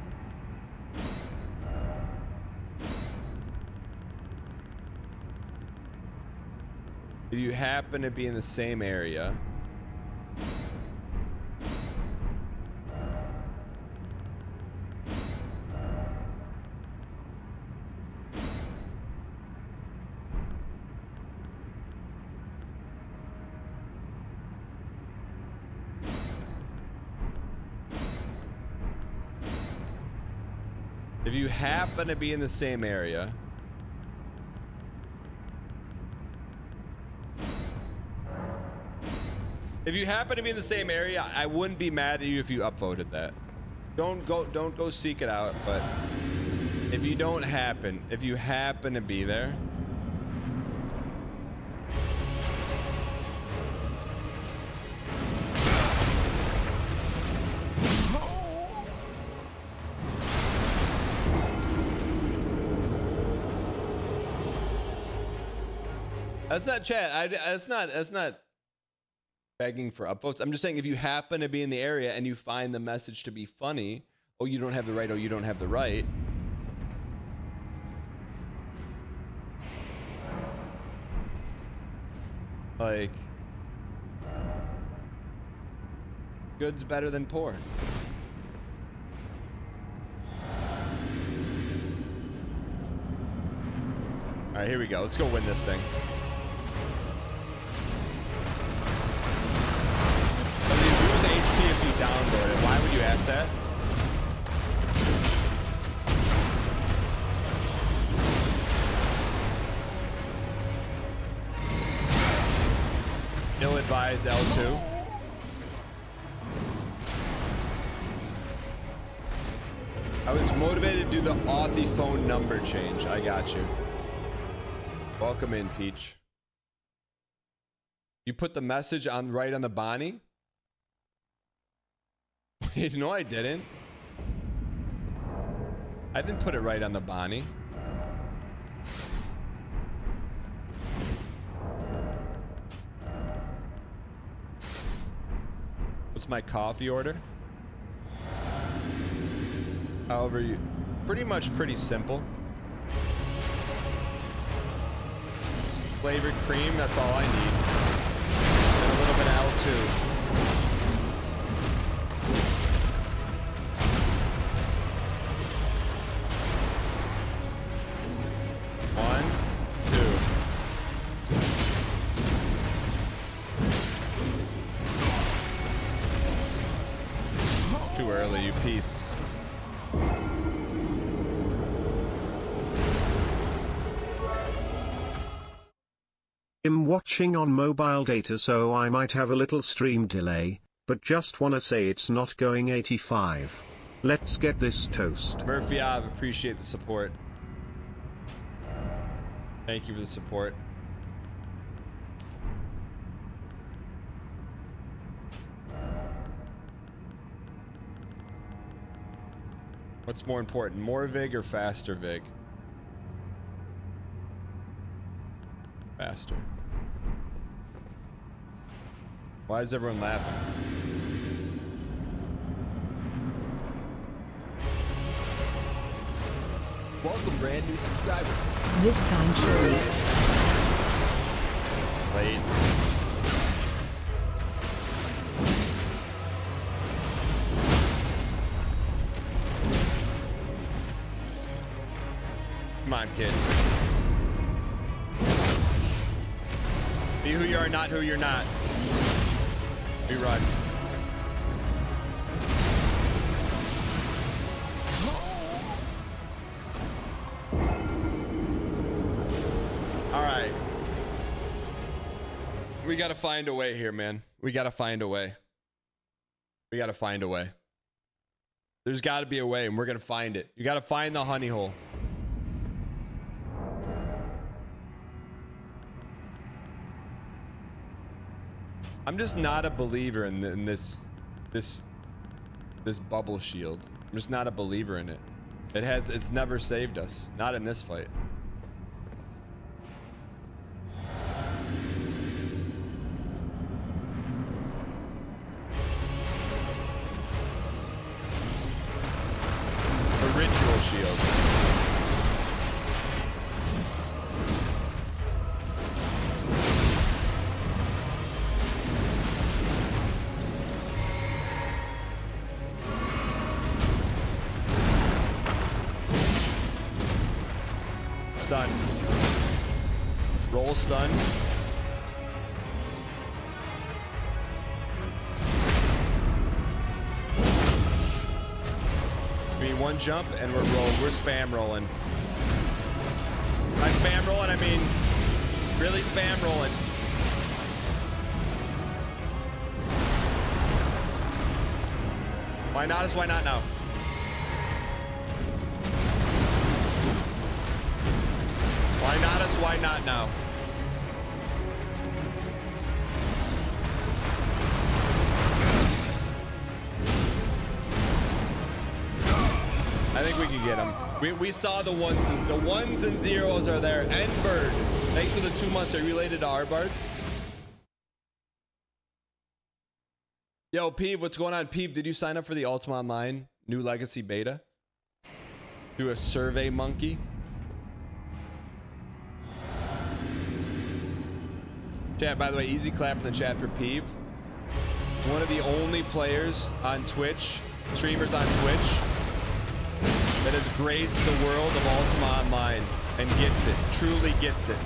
if you happen to be in the same area, if you happen to be in the same area, I wouldn't be mad at you if you upvoted that. Don't go seek it out, but if you happen to be there, that's not chat. That's not begging for upvotes. I'm just saying if you happen to be in the area and you find the message to be funny, oh, you don't have the right, oh, you don't have the right. Like, good's better than poor. All right, here we go. Let's go win this thing. If you download it, why would you ask that? Ill-advised L2. I was motivated to do the Authy phone number change. I got you. Welcome in, Peach. You put the message on right on the Bonnie? Wait, no, I didn't. I didn't put it right on the Bonnie. What's my coffee order? However, you pretty simple. Flavored cream, that's all I need. And a little bit of L2. Peace. I'm watching on mobile data, so I might have a little stream delay, but just wanna say it's not going 85. Let's get this toast. Murphy, I appreciate the support. Thank you for the support. What's more important, more VIG or faster VIG? Faster. Why is everyone laughing? Welcome, brand new subscriber. This time surely. Late. Come on, kid. Be who you are, not who you're not. We run. All right. We got to find a way here, man. We got to find a way. We got to find a way. There's got to be a way, and we're going to find it. You got to find the honey hole. I'm just not a believer in this bubble shield. I'm just not a believer in it. It's never saved us. Not in this fight. A ritual shield. Stun. Roll stun. Be one jump and we're spam rolling. By spam rolling, I mean really spam rolling. Why not is why not now? Why not us? Why not now? I think we can get him. We saw the ones and zeros are there. And Bird, thanks for the 2 months. Are you related to Arbard? Yo, Peeve, what's going on? Peeve, did you sign up for the Ultima Online New Legacy Beta? Do a Survey Monkey? Chat, by the way, easy clap in the chat for Peeve. One of the only players on Twitch, streamers on Twitch, that has graced the world of Ultima Online and gets it, truly gets it.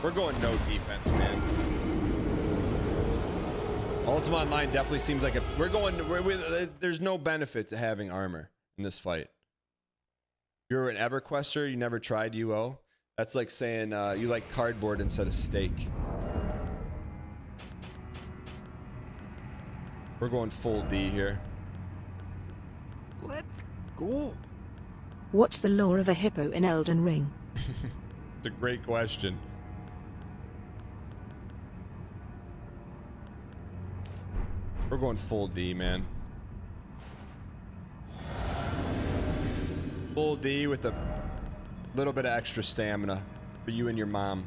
We're going no defense, man. Ultima Online definitely seems like there's no benefit to having armor in this fight. You're an EverQuester, you never tried UO. That's like saying you like cardboard instead of steak. We're going full D here. Let's go. What's the lore of a hippo in Elden Ring? It's a great question. We're going full D, man. Full D with a little bit of extra stamina for you and your mom.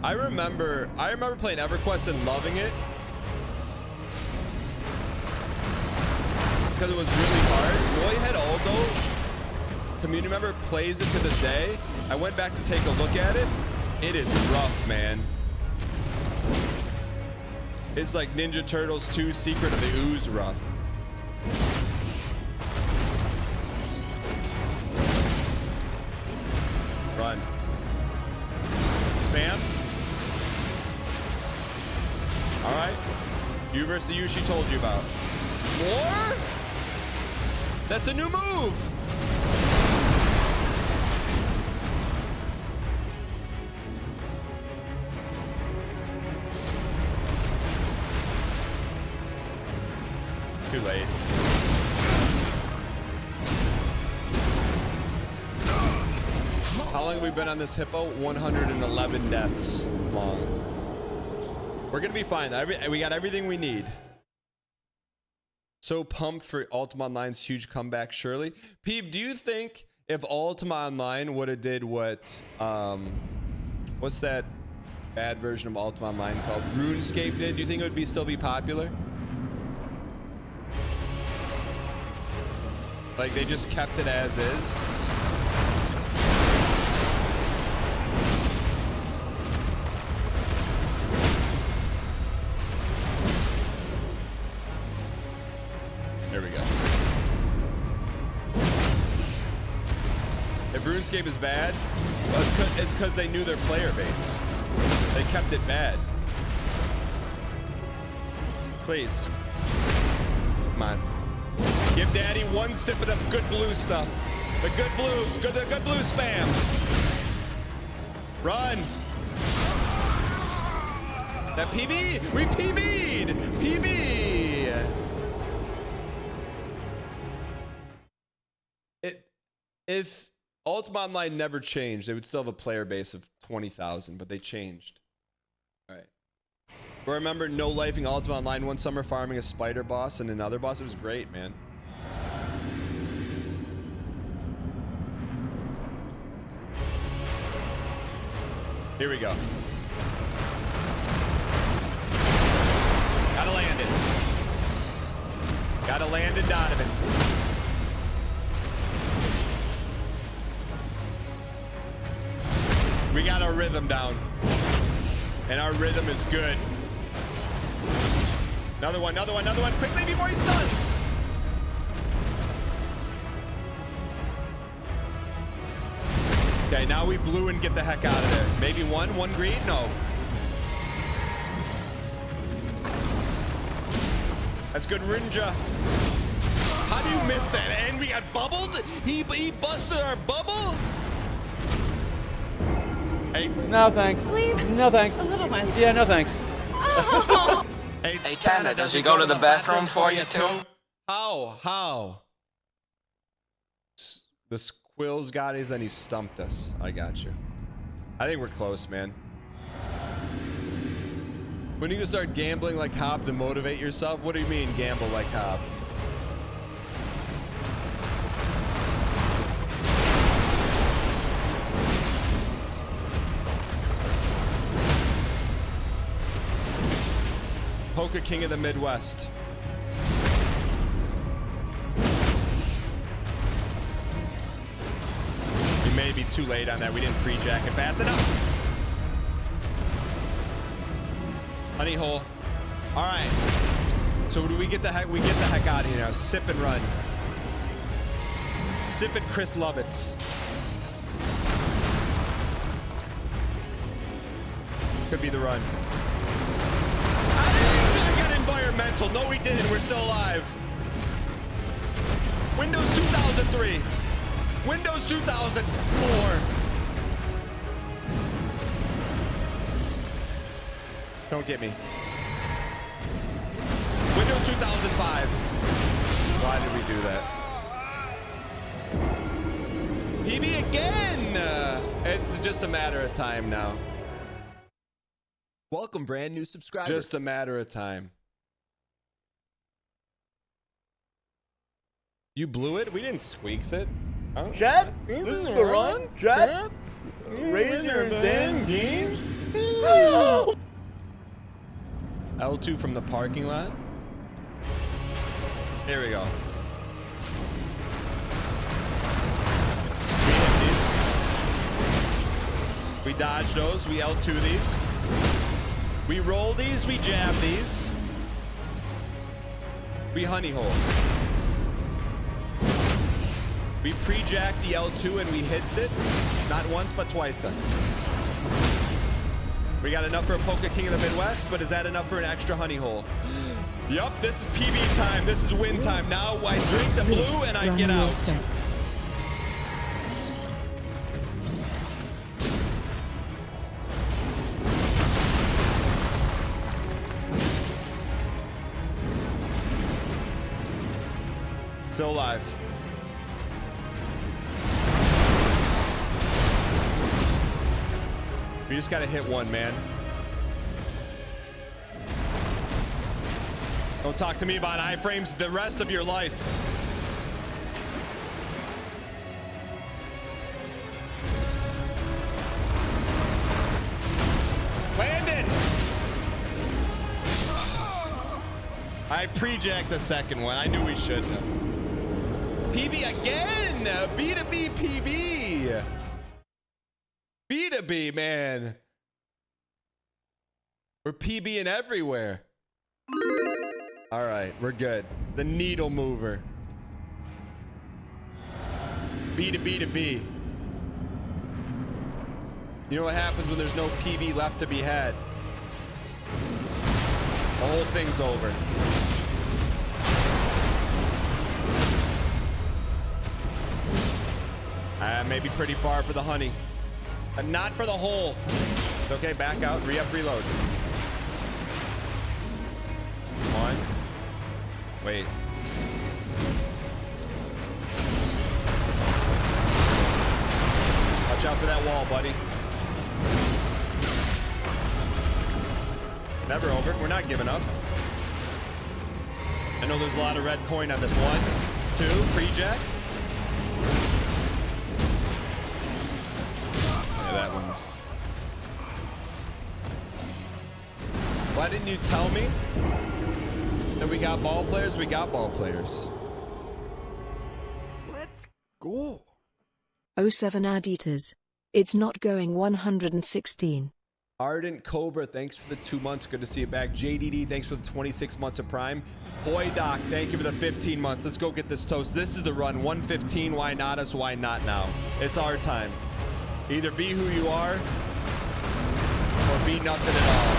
I remember playing EverQuest and loving it because it was really hard. Royhead Aldo, community member, plays it to this day. I went back to take a look at it. It is rough, man. It's like Ninja Turtles 2 Secret of the Ooze rough. Run. Spam. All right. You versus you she told you about. More? That's a new move. Too late. How long have we been on this Hippo? 111 deaths long. We're gonna be fine. We got everything we need. So pumped for Ultima Online's huge comeback, surely. Peep, do you think if Ultima Online would have did what, what's that bad version of Ultima Online called? RuneScape did, do you think it would still be popular? Like they just kept it as is. There we go. If RuneScape is bad, well, it's because they knew their player base. They kept it bad. Please. Come on. Give Daddy one sip of the good blue stuff. The good blue spam. Run. That PB? We PB'd! PB! If Ultima Online never changed, they would still have a player base of 20,000, but they changed. All right. But remember no lifing Ultima Online one summer, farming a spider boss and another boss? It was great, man. Here we go. Gotta land it. Gotta land it, Donovan. We got our rhythm down. And our rhythm is good. Another one, another one, another one. Quickly before he stuns. Okay, now we blue and get the heck out of there. Maybe one green? No. That's good, Rinja. How do you miss that? And we got bubbled? He busted our bubble? Hey. No thanks. Please. No thanks. A little man. Yeah, no thanks. Oh. Hey, Tanner, does he go to the bathroom for you too? How? The Squills got his and he stumped us. I got you. I think we're close, man. When you start gambling like Hob to motivate yourself, what do you mean gamble like Hob? Polka King of the Midwest. We may be too late on that. We didn't pre-jack it fast enough. Honey hole. All right. So do we get the heck? We get the heck out of here now. Sip and run. Sip it, Chris Lovitz. Could be the run. Environmental. No, we didn't. We're still alive. Windows 2003. Windows 2004. Don't get me. Windows 2005. Why did we do that? PB again. It's just a matter of time now. Welcome, brand new subscribers. Just a matter of time. You blew it? We didn't squeaks it. Oh. Chat, this is the run. Chat, raise your damn games. L2 from the parking lot. Here we go. We hit these. We dodge those. We L2 these. We roll these. We jab these. We honey hole. We pre-jack the L2 and we hits it. Not once, but twice. We got enough for a Polka King of the Midwest, but is that enough for an extra honey hole? Yup, this is PB time. This is win time. Now I drink the blue and I get out. Still alive. We just gotta hit one, man. Don't talk to me about iframes the rest of your life. Land it! I pre-jacked the second one. I knew we shouldn't have. PB again. B2B PB. B2B, man. We're PBing everywhere. All right, we're good. The needle mover. B2B to B. You know what happens when there's no PB left to be had? The whole thing's over. Maybe pretty far for the honey, but not for the hole. Okay, back out, re-up, reload. One. Wait. Watch out for that wall, buddy. Never over. We're not giving up. I know there's a lot of red coin on this. 1, 2, pre-jack. Yeah, that one. Why didn't you tell me that we got ball players? We got ball players. Let's go. 07 Aditas. It's not going 116. Ardent Cobra, thanks for the 2 months. Good to see you back. JDD, thanks for the 26 months of Prime. Boy Doc, thank you for the 15 months. Let's go get this toast. This is the run. 115. Why not us? Why not now? It's our time. Either be who you are or be nothing at all.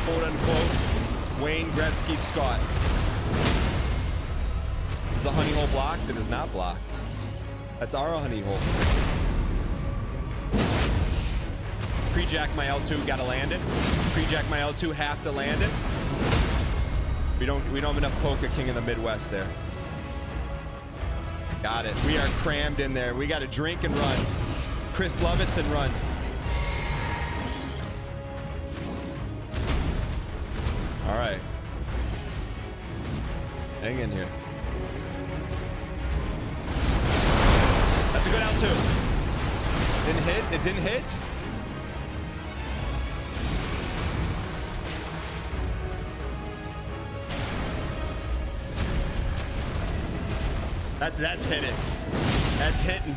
Quote unquote, Wayne Gretzky Scott. Is the honey hole blocked? It is not blocked. That's our honey hole. Pre-jack my L2, gotta land it. Pre-jack my L2, have to land it. We don't have enough Polka King in the Midwest there. Got it. We are crammed in there. We gotta drink and run. Chris Lovitz and run. All right. Hang in here. That's a good L2. Didn't hit. It didn't hit. That's hitting. That's hitting.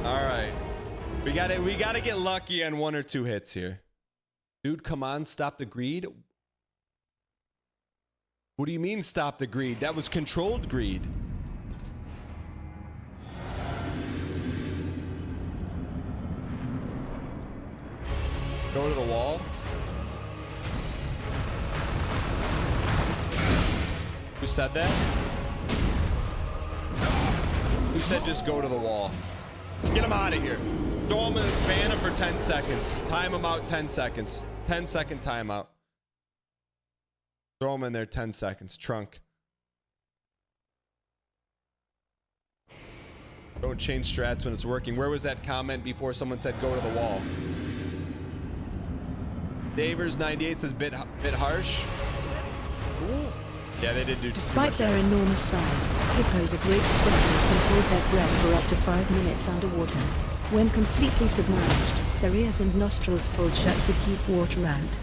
All right. We gotta get lucky on 1 or 2 hits here. Dude, come on, stop the greed. What do you mean stop the greed? That was controlled greed. Go to the wall. Who said that? Who said just go to the wall? Get him out of here. Throw him in, ban him for 10 seconds. Time him out 10 seconds. 10-second timeout. Throw him in there 10 seconds. Trunk. Don't change strats when it's working. Where was that comment before someone said go to the wall? Davers98 says bit harsh. Ooh. Yeah, they did do. Despite their enormous size, hippos are great swimmers and can hold their breath for up to 5 minutes underwater. When completely submerged, their ears and nostrils fold shut to keep water out.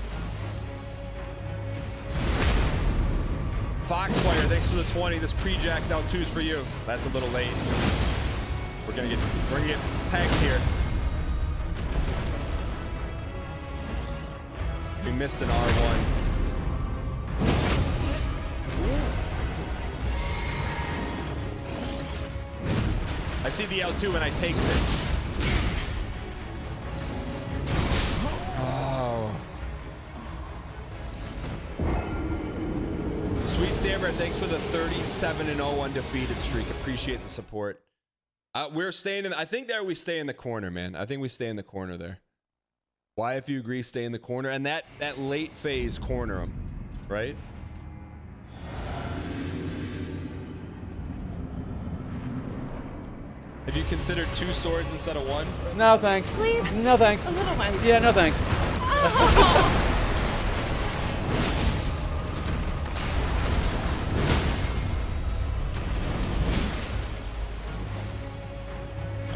Foxfire, thanks for the 20. This pre-jacked out 2's for you. That's a little late. We're gonna get pegged here. We missed an R1. I see the L2 and I takes it. Oh. Sweet Saber, thanks for the 37-0 undefeated streak. Appreciate the support. We're staying in. I think there we stay in the corner, man. I think we stay in the corner there. Why, if you agree, stay in the corner. And that late phase, corner them, right? Have you considered 2 swords instead of 1? No, thanks. Please? No, thanks. A little one. Yeah, no, thanks.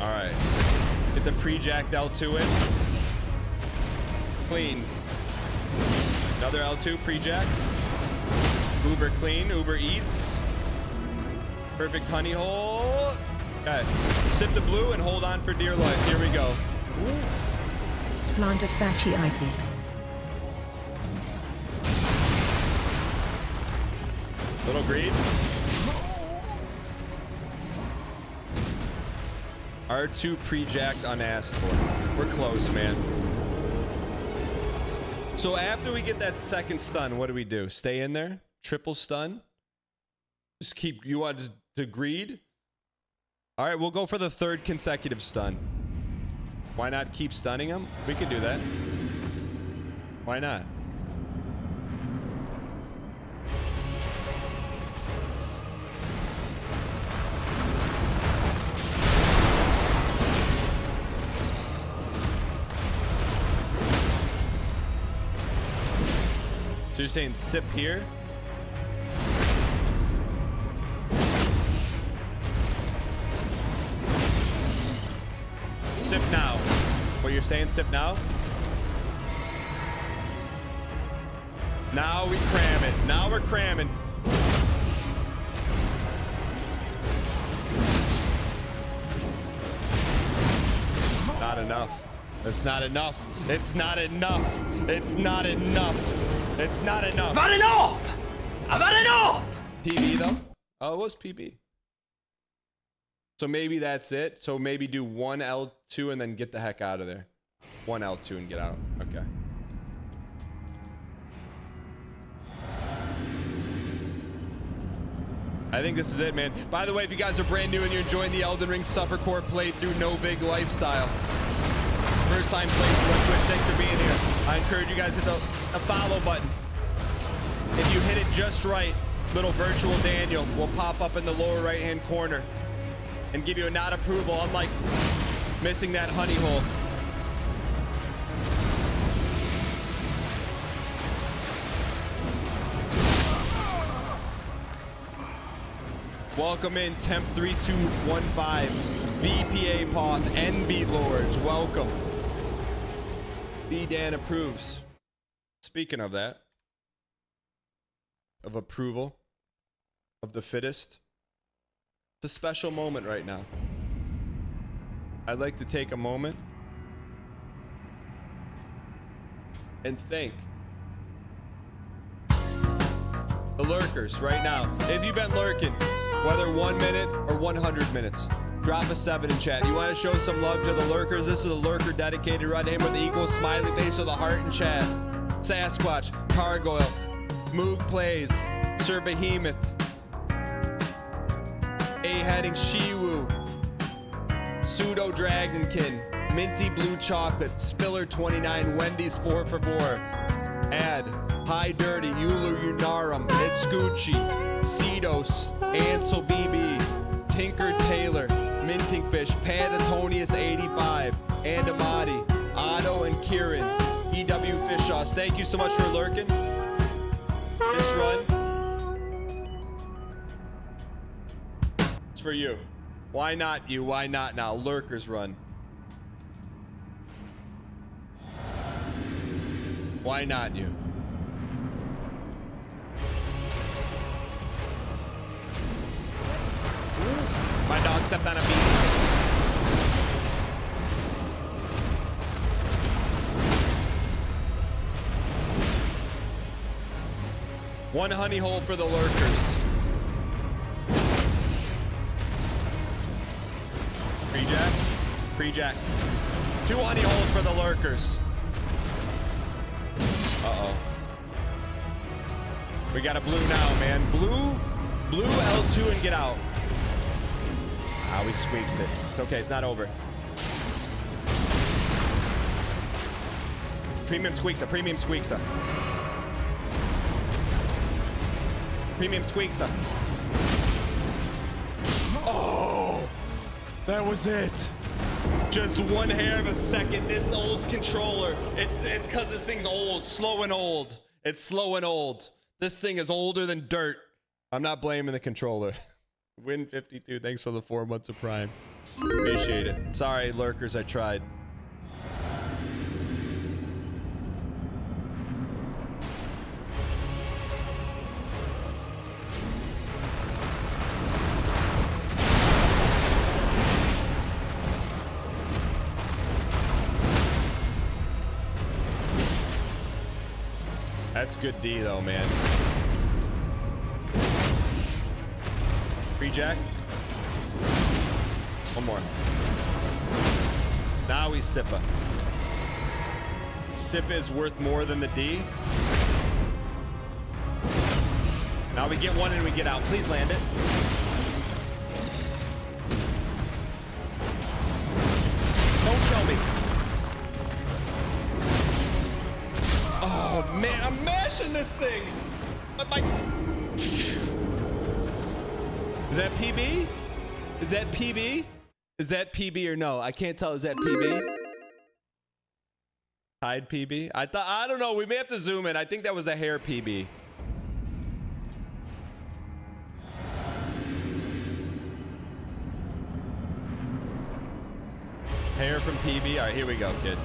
All right. Get the pre-jacked L2 in. Clean. Another L2 pre-jack. Uber clean, Uber eats. Perfect honey hole. Okay, sip the blue and hold on for dear life. Here we go. Plantar fasciitis. Little greed. R2 pre-jacked unasked for. We're close, man. So after we get that second stun, what do we do? Stay in there? Triple stun? Just keep, you want to greed? All right, we'll go for the third consecutive stun. Why not keep stunning him? We could do that. Why not? So you're saying sip here? Sip now. What you're saying, sip now? Now we cram it. Now we're cramming. Not enough. It's not enough. It's not enough. It's not enough. It's not enough. I've had enough! I've had enough! PB though? Oh, it was PB. So maybe that's it. So maybe do one L2 and then get the heck out of there. One L2 and get out. Okay. I think this is it, man. By the way, if you guys are brand new and you're enjoying the Elden Ring Suffer Core playthrough, no big lifestyle. First time playthrough on Twitch, thanks for being here. I encourage you guys to hit the follow button. If you hit it just right, little virtual Daniel will pop up in the lower right hand corner and give you a not approval, unlike missing that honey hole. Welcome in Temp 3215, VPA Poth, NB Lords, welcome. B Dan approves. Speaking of that, of approval, of the fittest, it's a special moment right now. I'd like to take a moment and thank the lurkers right now. If you've been lurking, whether 1 minute or 100 minutes, drop a 7 in chat. You want to show some love to the lurkers? This is a lurker dedicated right here with the equal smiley face with a heart in chat. Sasquatch, Gargoyle, Moog Plays, Sir Behemoth, A-Heading Shiwu, Pseudo Dragonkin, Minty Blue Chocolate, Spiller 29, Wendy's 4 for 4, Ad, High Dirty, Ulu Unarum, It's Scoochie, Cedos, Ansel BB, Tinker Taylor, Minting Fish, Pandatonius 85, Andamati, Otto and Kieran, EW Fishos. Thank you so much for lurking this run. It's for you. Why not you? Why not now? Lurkers run. Why not you? My dog stepped on a beat. One honey hole for the lurkers. Pre-jack. Pre-jack. 2 honey holes for the lurkers. Uh-oh. We got a blue now, man. Blue L2 and get out. Ah, we squeezed it. Okay, it's not over. Premium squeaksa, premium squeaksa. Premium squeaksa. Oh, that was it. Just 1 hair of a second. This old controller. It's because this thing's old, slow and old. It's slow and old. This thing is older than dirt. I'm not blaming the controller. Win 52. Thanks for the 4 months of Prime. Appreciate it. Sorry, lurkers. I tried. That's good D though, man. Free jack. One more. Now we Sippa. Sippa is worth more than the D. Now we get one and we get out. Please land it. Don't kill me. Oh man, I'm mashing this thing. But my... Is that PB? Is that PB? Is that PB or no? I can't tell. Is that PB? Tide PB? I don't know. We may have to zoom in. I think that was a hair PB. Hair from PB. All right, here we go, kid.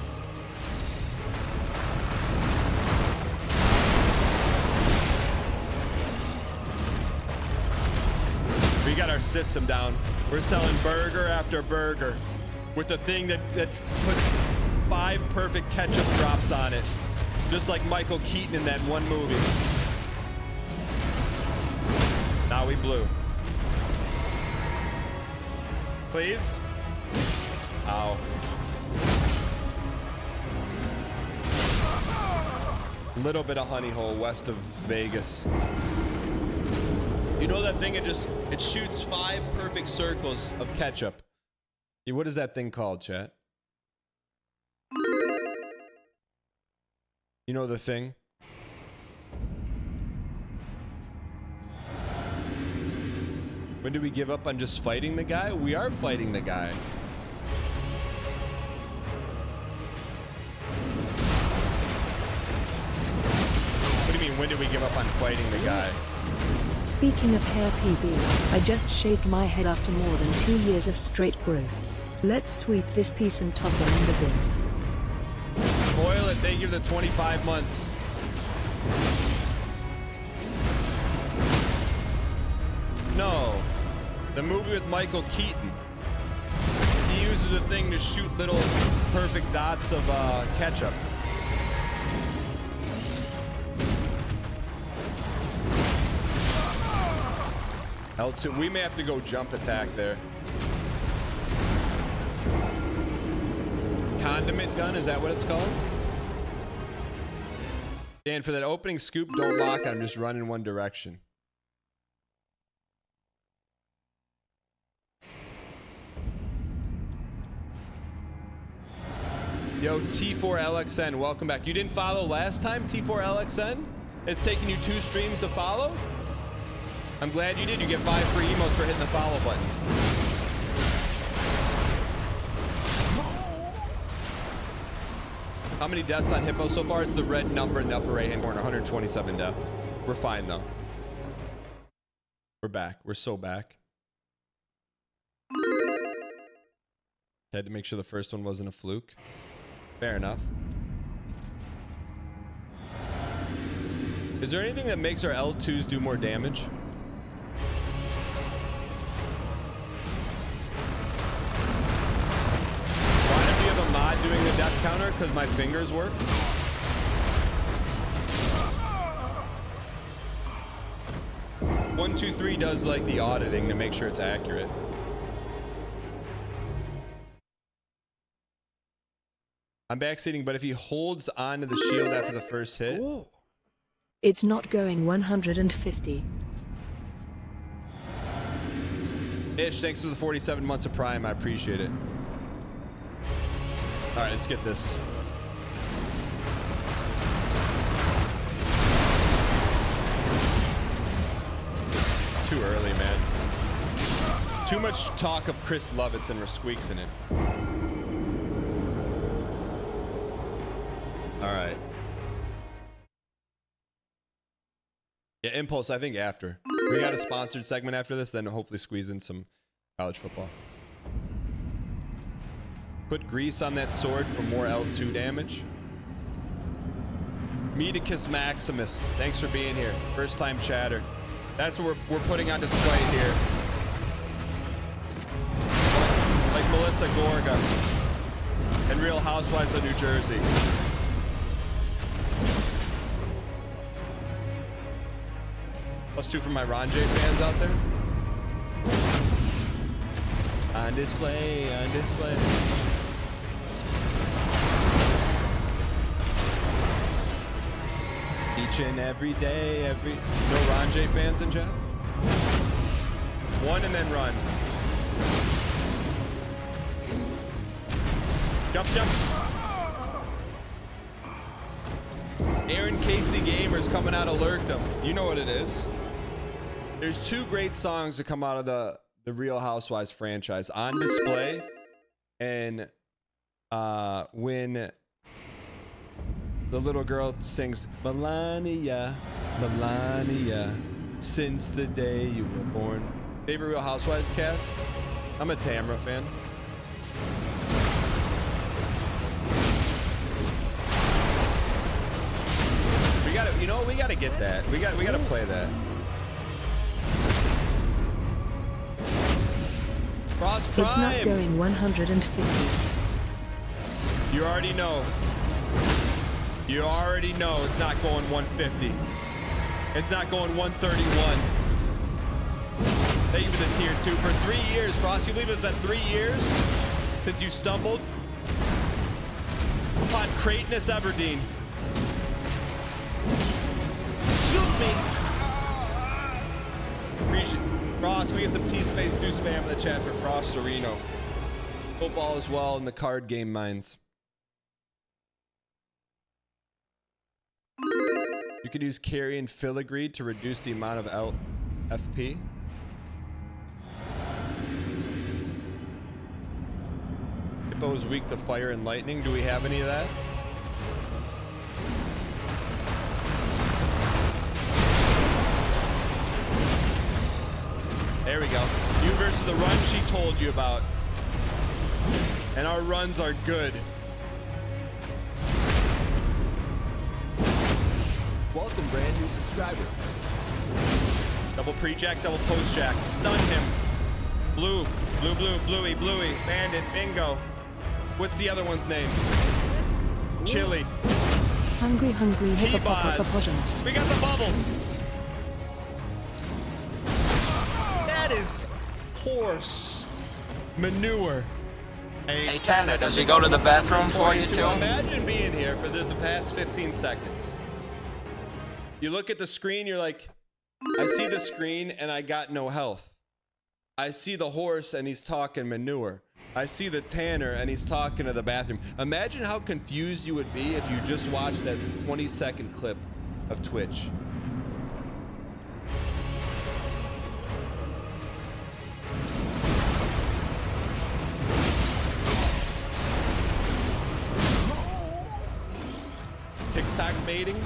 We got our system down. We're selling burger after burger with the thing that puts 5 perfect ketchup drops on it. Just like Michael Keaton in that one movie. Now we blew. Please? Ow. Little bit of honey hole west of Vegas. You know that thing, it shoots 5 perfect circles of ketchup. What is that thing called, chat? You know the thing? When do we give up on just fighting the guy? We are fighting the guy. What do you mean, when do we give up on fighting the guy? Speaking of hair PB, I just shaved my head after more than 2 years of straight growth. Let's sweep this piece and toss it in the bin. Boil it, thank you for the 25 months. No. The movie with Michael Keaton. He uses a thing to shoot little perfect dots of ketchup. L2, we may have to go jump attack there. Condiment gun, is that what it's called? Dan, for that opening scoop, don't lock on him, just run in one direction. Yo, T4LXN, welcome back. You didn't follow last time, T4LXN? It's taking you 2 streams to follow? I'm glad you did. You get 5 free emotes for hitting the follow button. How many deaths on Hippo so far? It's the red number in the upper right hand corner, 127 deaths. We're fine though. We're back. We're so back. Had to make sure the first one wasn't a fluke. Fair enough. Is there anything that makes our L2s do more damage? Why do you have a mod doing the death counter? Because my fingers work? 1, 2, 3 does like the auditing to make sure it's accurate. I'm backseating, but if he holds onto the shield after the first hit... It's not going 150. Ish, thanks for the 47 months of Prime. I appreciate it. All right, let's get this. Too early, man. Too much talk of Chris Lovitz and Resqueaks in it. All right. Yeah, Impulse, I think after. We got a sponsored segment after this, then hopefully squeeze in some college football. Put grease on that sword for more L2 damage. Medicus Maximus, thanks for being here. First time chatter. That's what we're putting on display here. Like Melissa Gorga and Real Housewives of New Jersey. +2 for my Ron J fans out there. On display, on display. Each and every day, no Ron J fans in chat? One and then run. Jump, jump. Aaron Casey Gamers coming out of Lurkdom. You know what it is. There's 2 great songs that come out of the Real Housewives franchise. On Display and when the little girl sings Melania, Melania, since the day you were born. Favorite Real Housewives cast? I'm a Tamra fan. We gotta, you know, we gotta get that. We gotta play that. Cross Prime. It's not going 150. You already know. You already know it's not going 150. It's not going 131. Thank you for the tier 2 for 3 years, Frost. You believe it's been 3 years since you stumbled upon Creightonus Everdeen. Excuse me. Appreciate Frost. We get some T-Space 2 spam in the chat for Frost Areno. Football as well in the card game minds. You could use carry and filigree to reduce the amount of LFP. Hippo is weak to fire and lightning. Do we have any of that? There we go. You versus the run she told you about. And our runs are good. Welcome, brand new subscriber. Double pre-jack, double post-jack. Stun him. Blue, blue, blue, bluey, bluey. Bandit, bingo. What's the other one's name? Chili. Hungry, hungry, T-Boz. We got the bubble. That is horse manure. Hey, Tanner, does he go to the bathroom for you too? Imagine being here for the past 15 seconds. You look at the screen, you're like, I see the screen and I got no health. I see the horse and he's talking manure. I see the Tanner and he's talking to the bathroom. Imagine how confused you would be if you just watched that 20-second clip of Twitch. TikTok baiting.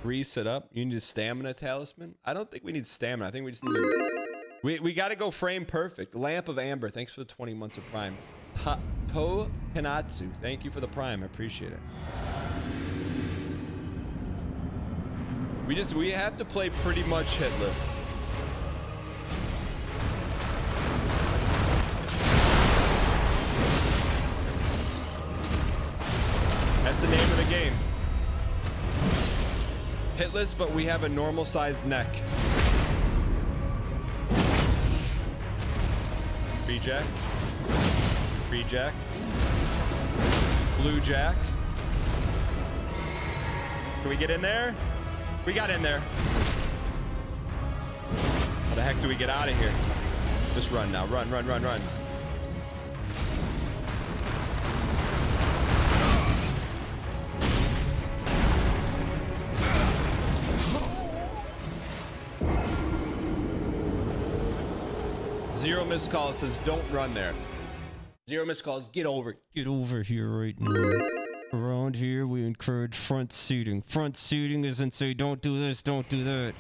Reset up. You need a stamina talisman. I don't think we need stamina. I think we just need we got to go frame perfect. Lamp of Amber. Thanks for the 20 months of Prime. To Kanatsu. Thank you for the Prime. I appreciate it. We have to play pretty much hitless. That's the name of the game. Hitless, but we have a normal sized neck. Free-jack. Free-jack. Blue jack. Can we get in there? We got in there. How the heck do we get out of here? Just run now. Run, run, run, run. Zero missed calls says don't run there. Zero missed calls, get over here right now. Around here we encourage front seating. Front seating isn't say don't do this, don't do that.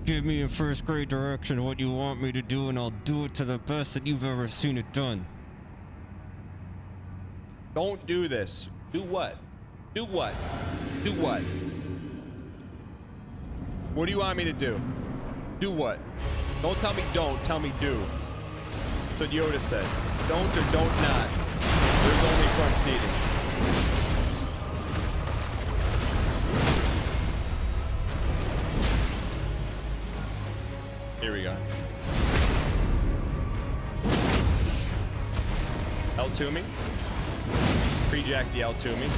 Give me a first grade direction of what you want me to do and I'll do it to the best that you've ever seen it done. Don't do this. Do what? Do what? Do what? What do you want me to do? Do what? Don't tell me don't, tell me do. That's what Yoda said. Don't or don't not. There's only front seating. Here we go. L2 me. Pre-jack the L2 me.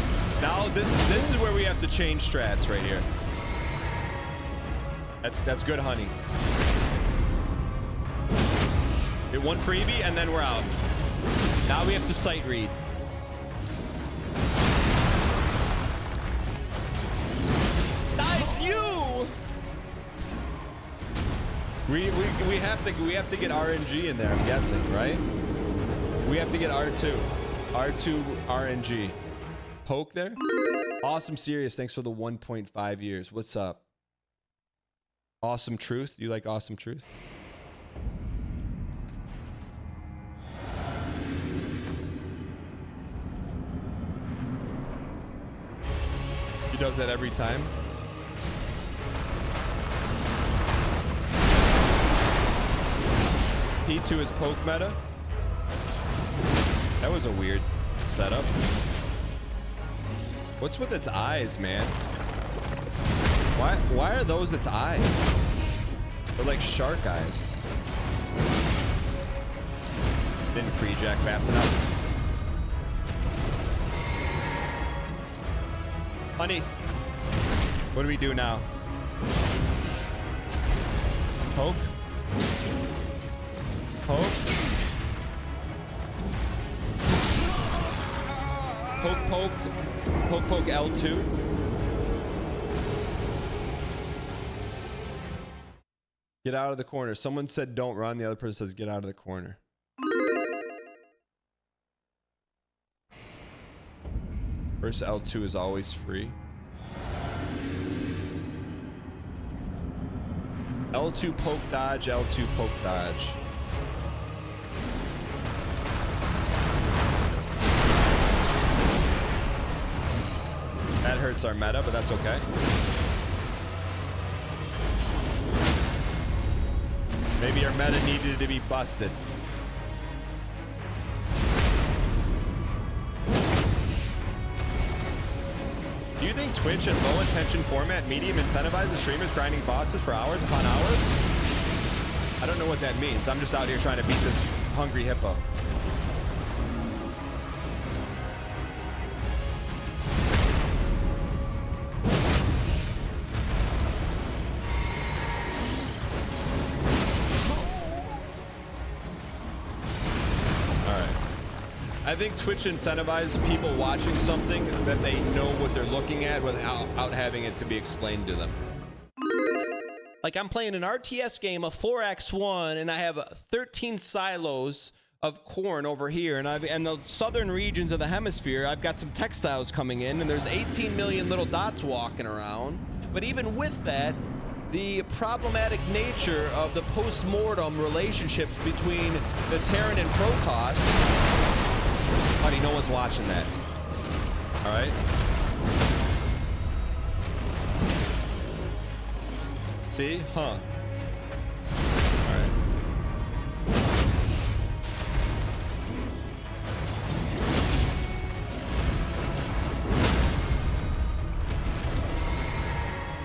Now this is where we have to change strats right here. That's good, honey. Get one freebie and then we're out. Now we have to sight read. That's you. We have to get RNG in there. I'm guessing, right? We have to get R2 RNG. Poke there. Awesome Serious. Thanks for the 1.5 years. What's up? Awesome Truth. You like Awesome Truth? He does that every time. P2 is poke meta. That was a weird setup. What's with its eyes, man? Why are those its eyes? They're like shark eyes. Didn't pre-jack fast enough. Honey, what do we do now? Poke? Poke? Poke L2. Get out of the corner. Someone said don't run. The other person says get out of the corner. First L2 is always free. L2 poke dodge, L2 poke dodge. That hurts our meta, but that's okay. Maybe our meta needed to be busted. Do you think Twitch and low intention format medium incentivizes streamers grinding bosses for hours upon hours? I don't know what that means. I'm just out here trying to beat this hungry hippo. I think Twitch incentivizes people watching something that they know what they're looking at without having it to be explained to them. Like I'm playing an RTS game of 4x1 and I have 13 silos of corn over here, and in the southern regions of the hemisphere, I've got some textiles coming in and there's 18 million little dots walking around. But even with that, the problematic nature of the post-mortem relationships between the Terran and Protoss. Buddy, no one's watching that. All right. See? Huh. All right.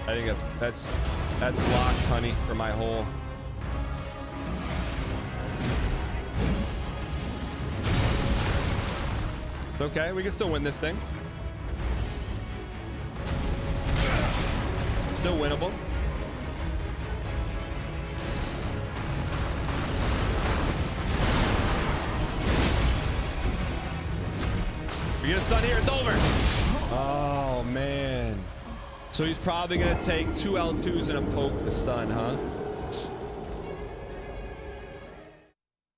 I think that's blocked, honey, for my hole. It's okay, we can still win this thing. Still winnable. We get a stun here, it's over. Oh, man. So he's probably gonna take 2 L2s and a poke to stun, huh?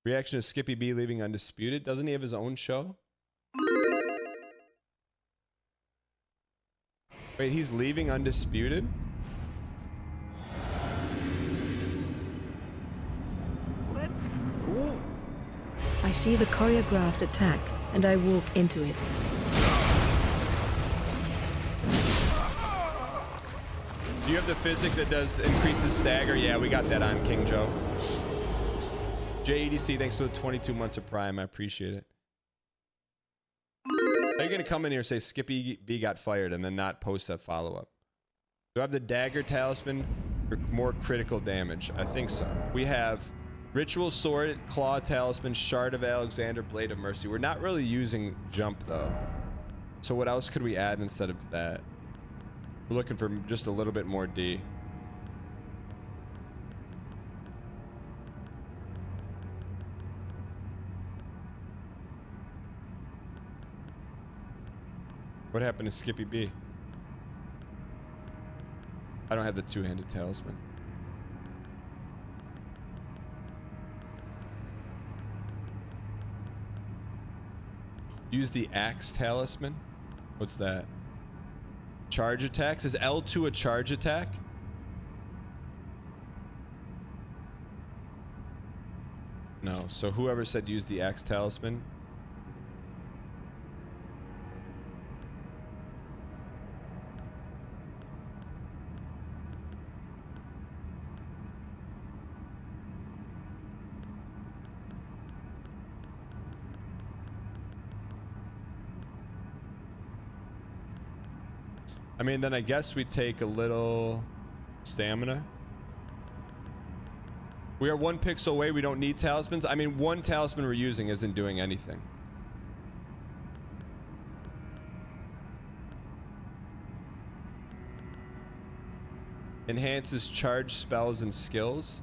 Reaction to Skippy B leaving undisputed. Doesn't he have his own show? Wait, he's leaving undisputed? Let's go. I see the choreographed attack, and I walk into it. Do you have the physic that does increases stagger? Yeah, we got that on King Joe. JEDC, thanks for the 22 months of Prime. I appreciate it. Are you going to come in here and say Skippy B got fired and then not post that follow-up? Do I have the dagger talisman For more critical damage. I think so. We have Ritual Sword, Claw Talisman, Shard of Alexander, Blade of Mercy. We're not really using Jump though. So what else could we add instead of that? We're looking for just a little bit more D. What happened to Skippy B? I don't have the two-handed talisman. Use the axe talisman. What's that? Charge attacks? Is L2 a charge attack? No. So whoever said use the axe talisman. I mean, then I guess we take a little stamina. We are 1 pixel away. We don't need talismans. I mean, 1 talisman we're using isn't doing anything. Enhances charge spells and skills.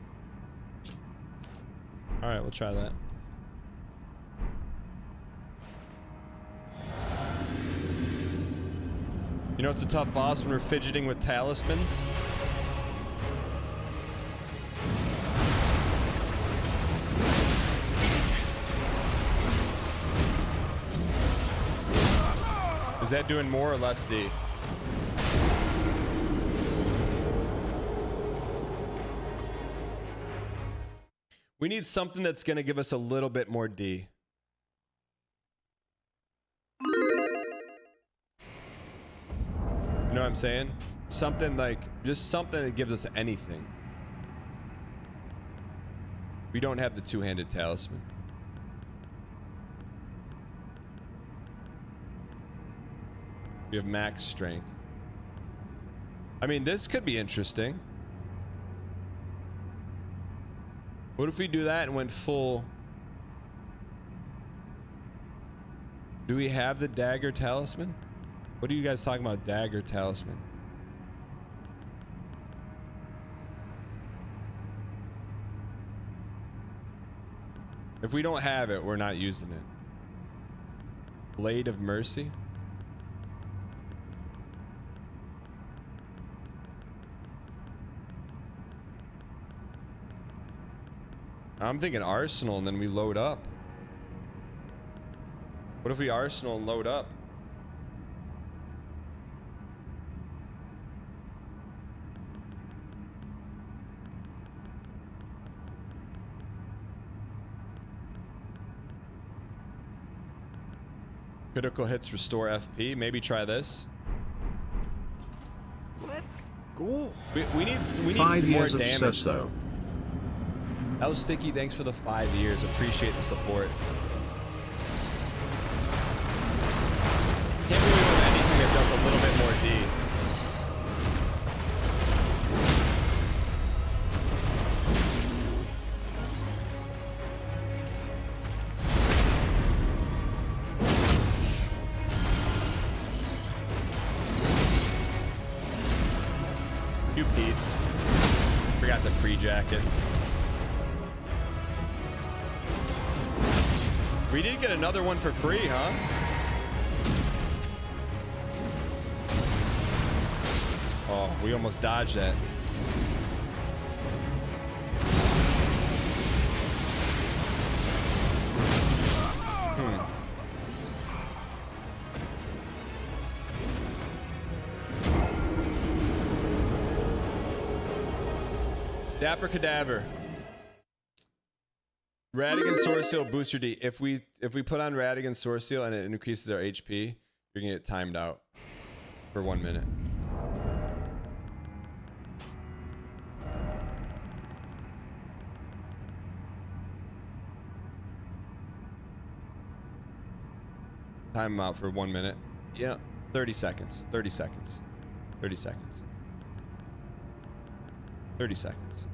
All right, we'll try that. You know, it's a tough boss when we're fidgeting with talismans. Is that doing more or less D? We need something that's going to give us a little bit more D. You know what I'm saying? Something like, just something that gives us anything. We don't have the two-handed talisman. We have max strength. I mean, this could be interesting. What if we do that and went full? Do we have the dagger talisman? What are you guys talking about, dagger talisman? If we don't have it, we're not using it. Blade of Mercy? I'm thinking arsenal and then we load up. What if we arsenal and load up? Critical hits restore FP. Maybe try this. Let's go. We need 5 more years of damage so-so. though. That was Sticky. Thanks for the 5 years. Appreciate the support. Can't believe we have anything that does a little bit more D. New piece. Forgot the free jacket. We did get another one for free, huh? Oh, we almost dodged that. Dapper Cadaver. Radigan Sword Seal boosts your D. If we put on Radigan Sword Seal and it increases our HP, you're gonna get timed out for 1 minute. Time them out for 1 minute. Yeah, 30 seconds. 30 seconds. 30 seconds. 30 seconds.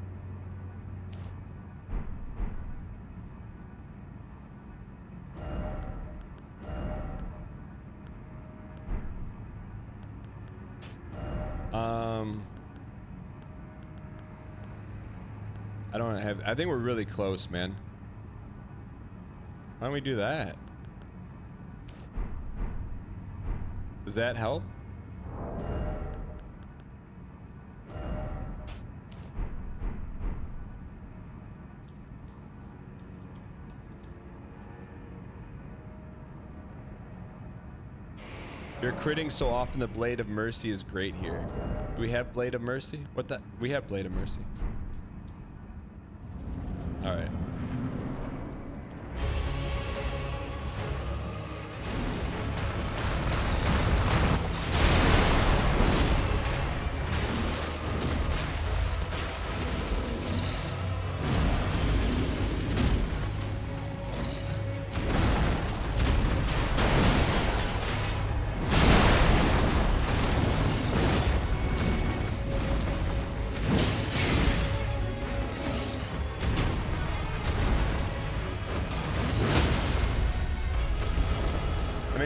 I don't have, I think we're really close, man. Why don't we do that? Does that help? You're critting so often, the Blade of Mercy is great here. Do we have Blade of Mercy? What the? We have Blade of Mercy. All right.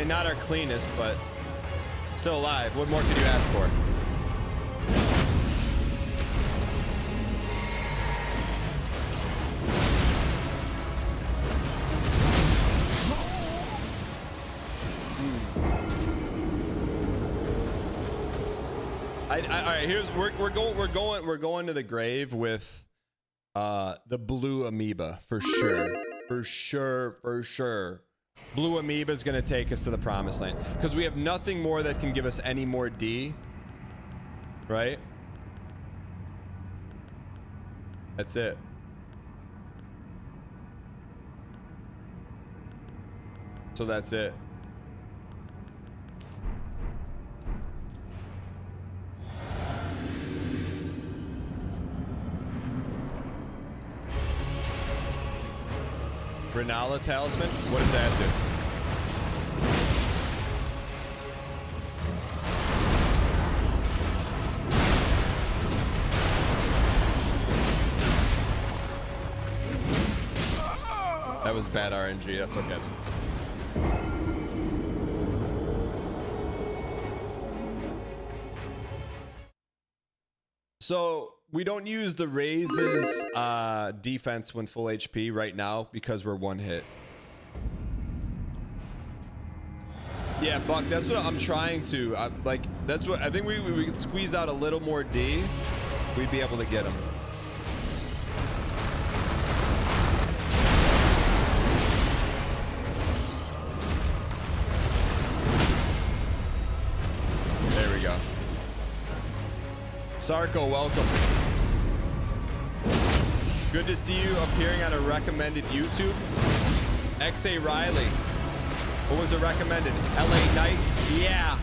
Not our cleanest, but still alive. What more could you ask for? All right, here's we're going to the grave with the blue amoeba for sure. Blue amoeba is going to take us to the promised land because we have nothing more that can give us any more D, right? That's it. So that's it. Renala Talisman? What does that do? That was bad RNG. That's okay. So we don't use the Raze's defense when full HP right now because we're one hit. Yeah, Buck, that's what I'm trying to. That's what I think we could squeeze out a little more D. We'd be able to get him. There we go. Sarko, welcome. Good to see you appearing on a recommended YouTube. XA Riley. What was it recommended? LA Knight? Yeah.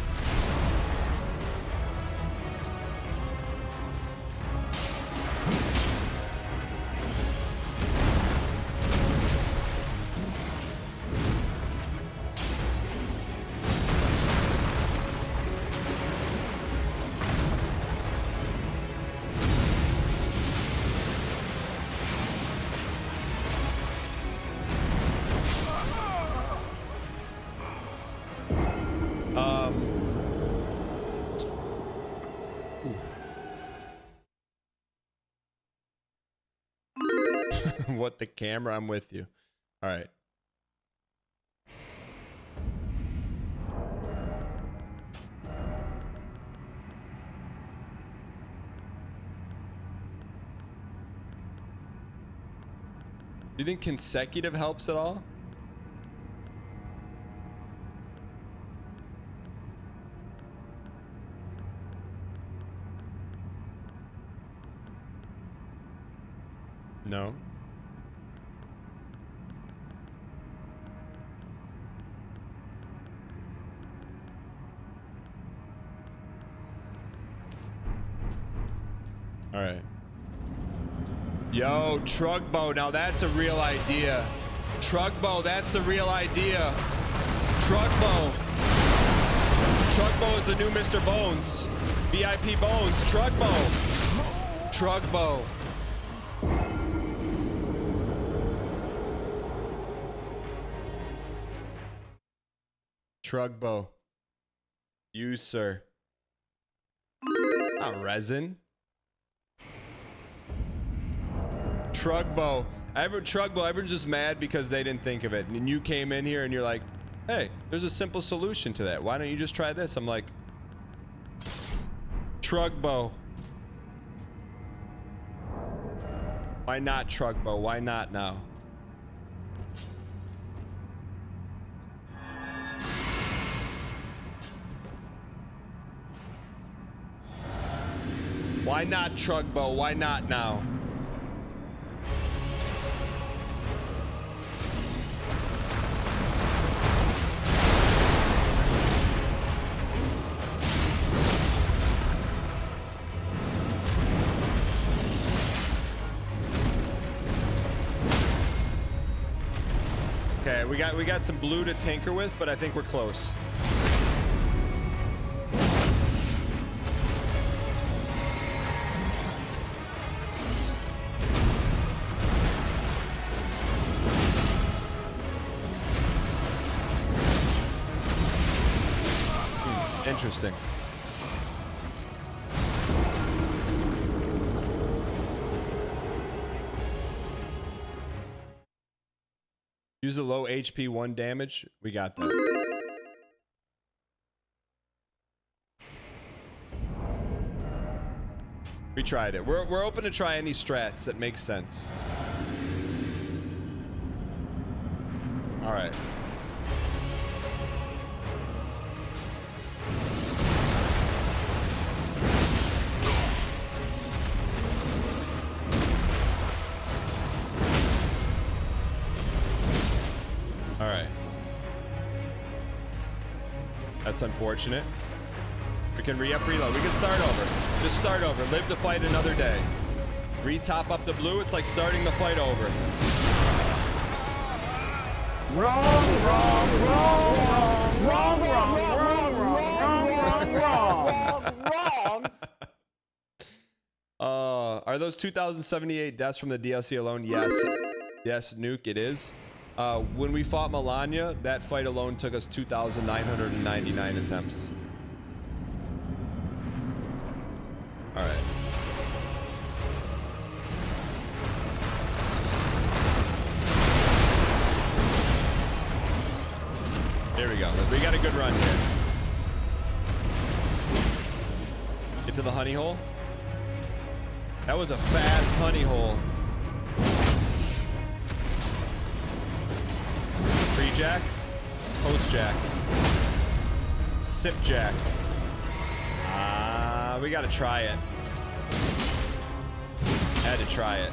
What the camera? I'm with you. All right. Do you think consecutive helps at all? No. All right. Yo, Trugbo, now that's a real idea. Trugbo, that's the real idea. Trugbo. Trugbo is the new Mr. Bones. VIP Bones. Trugbo. Trugbo. Trugbo. You, sir. Not resin. Trugbo. Trugbo, everyone's just mad because they didn't think of it. And you came in here and you're like, hey, there's a simple solution to that. Why don't you just try this? I'm like, Trugbo. Why not Trugbo? Why not now? Why not Trugbo? Why not now? Okay, we got some blue to tinker with, but I think we're close. Interesting. Use a low HP 1 damage. We got that. We tried it. We're open to try any strats that make sense. All right. All right. That's unfortunate. We can re-up, reload. We can start over. Just start over. Live to fight another day. Re-top up the blue. It's like starting the fight over. Wrong. Are those 2,078 deaths from the DLC alone? Yes. Yes, Nuke, it is. When we fought Melania, that fight alone took us 2,999 attempts. All right. There we go. We got a good run here. Get to the honey hole. That was a fast honey hole. Pre-jack, post-jack, sip-jack. We gotta try it. Had to try it.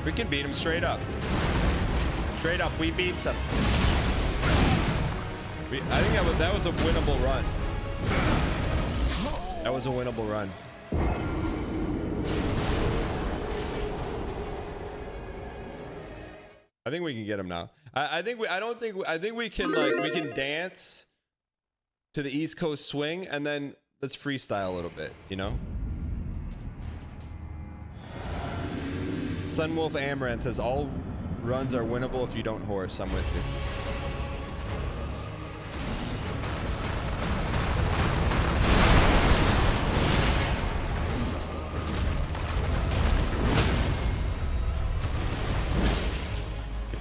We can beat him straight up. Straight up, we beats him. I think that was a winnable run. That was a winnable run. I think we can get him now. I think we can dance to the East Coast swing and then let's freestyle a little bit, you know? Sunwolf Amaranth says all runs are winnable if you don't horse. I'm with you.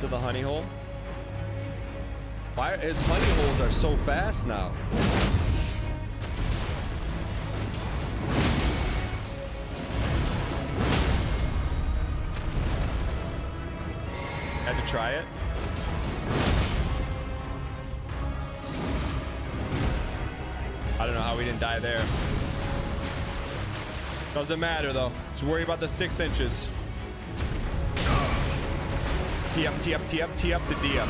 To the honey hole. Why his honey holes are so fast now? Had to try it. I don't know how we didn't die there. Doesn't matter though. Just worry about the 6 inches. Tee up, tee up, tee up, tee up the D up.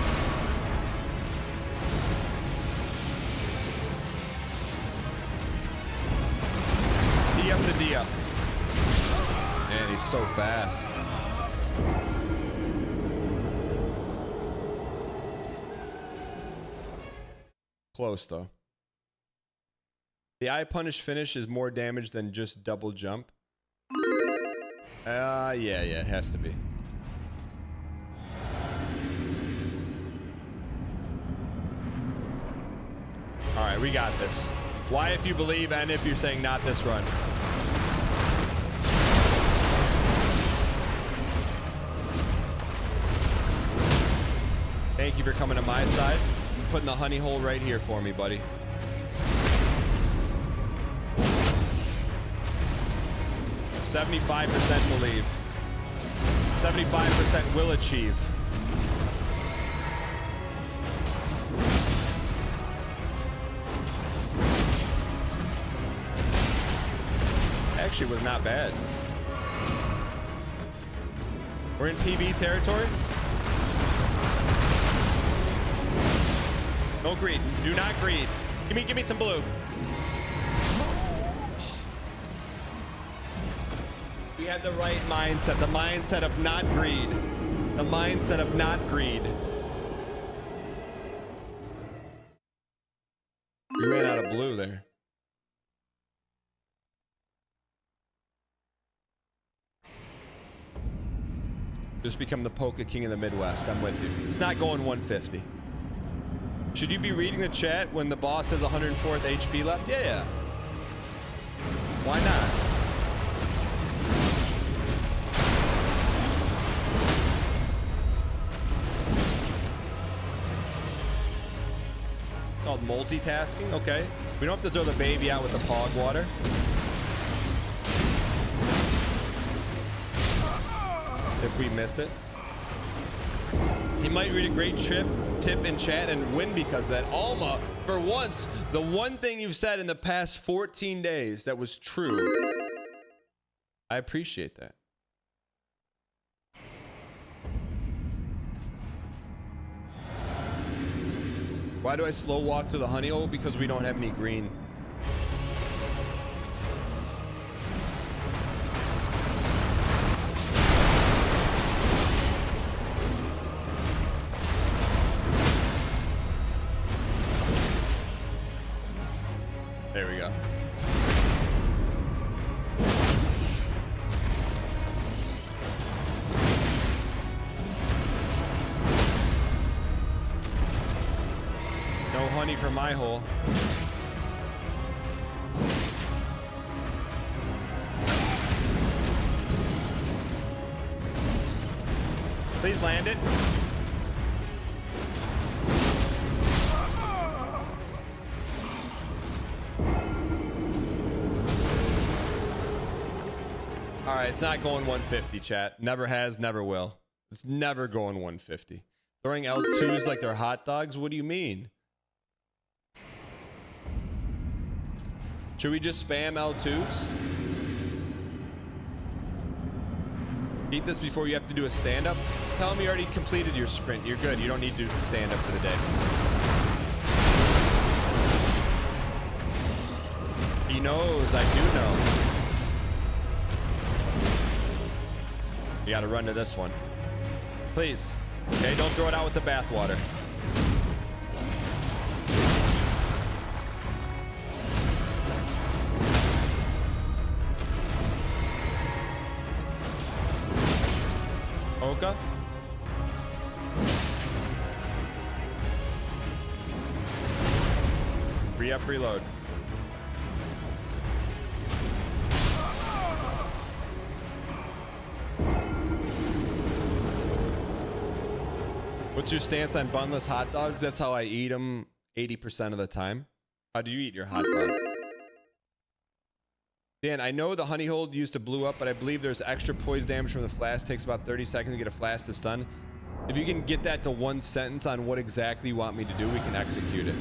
Tee up the D up. And he He's so fast. Close though. The eye punish finish is more damage than just double jump. Yeah, it has to be. All right, we got this. Why if you believe and if you're saying not this run. Thank you for coming to my side. I'm putting the honey hole right here for me, buddy. %75% believe. 75% will achieve. Actually was not bad. We're in PB territory. No greed. Do not greed. Give me some blue. We had the right mindset. The mindset of not greed. The mindset of not greed. We ran out of blue there. Just become the Polka King of the Midwest. I'm with you. It's not going 150. Should you be reading the chat when the boss has 104th HP left? Yeah. Why not? Called multitasking? Okay. We don't have to throw the baby out with the pog water. If we miss it. He might read a great tip in chat and win because of that. Alma, for once, the one thing you've said in the past 14 days that was true. I appreciate that. Why do I slow walk to the honey hole? Because we don't have any green. There we go. No honey for my hole. Please land it. All right, it's not going 150, chat. Never has, never will. It's never going 150. Throwing L2s like they're hot dogs? What do you mean? Should we just spam L2s? Eat this before you have to do a stand-up? Tell him you already completed your sprint. You're good. You don't need to do the stand-up for the day. He knows. I do know. You gotta run to this one. Please. Okay, don't throw it out with the bathwater. Oka. Re-up, reload. What's your stance on bunless hot dogs? That's how I eat them 80% of the time. How do you eat your hot dog? Dan, I know the honey hole used to blew up, but I believe there's extra poise damage from the flask. Takes about 30 seconds to get a flask to stun. If you can get that to one sentence on what exactly you want me to do, we can execute it.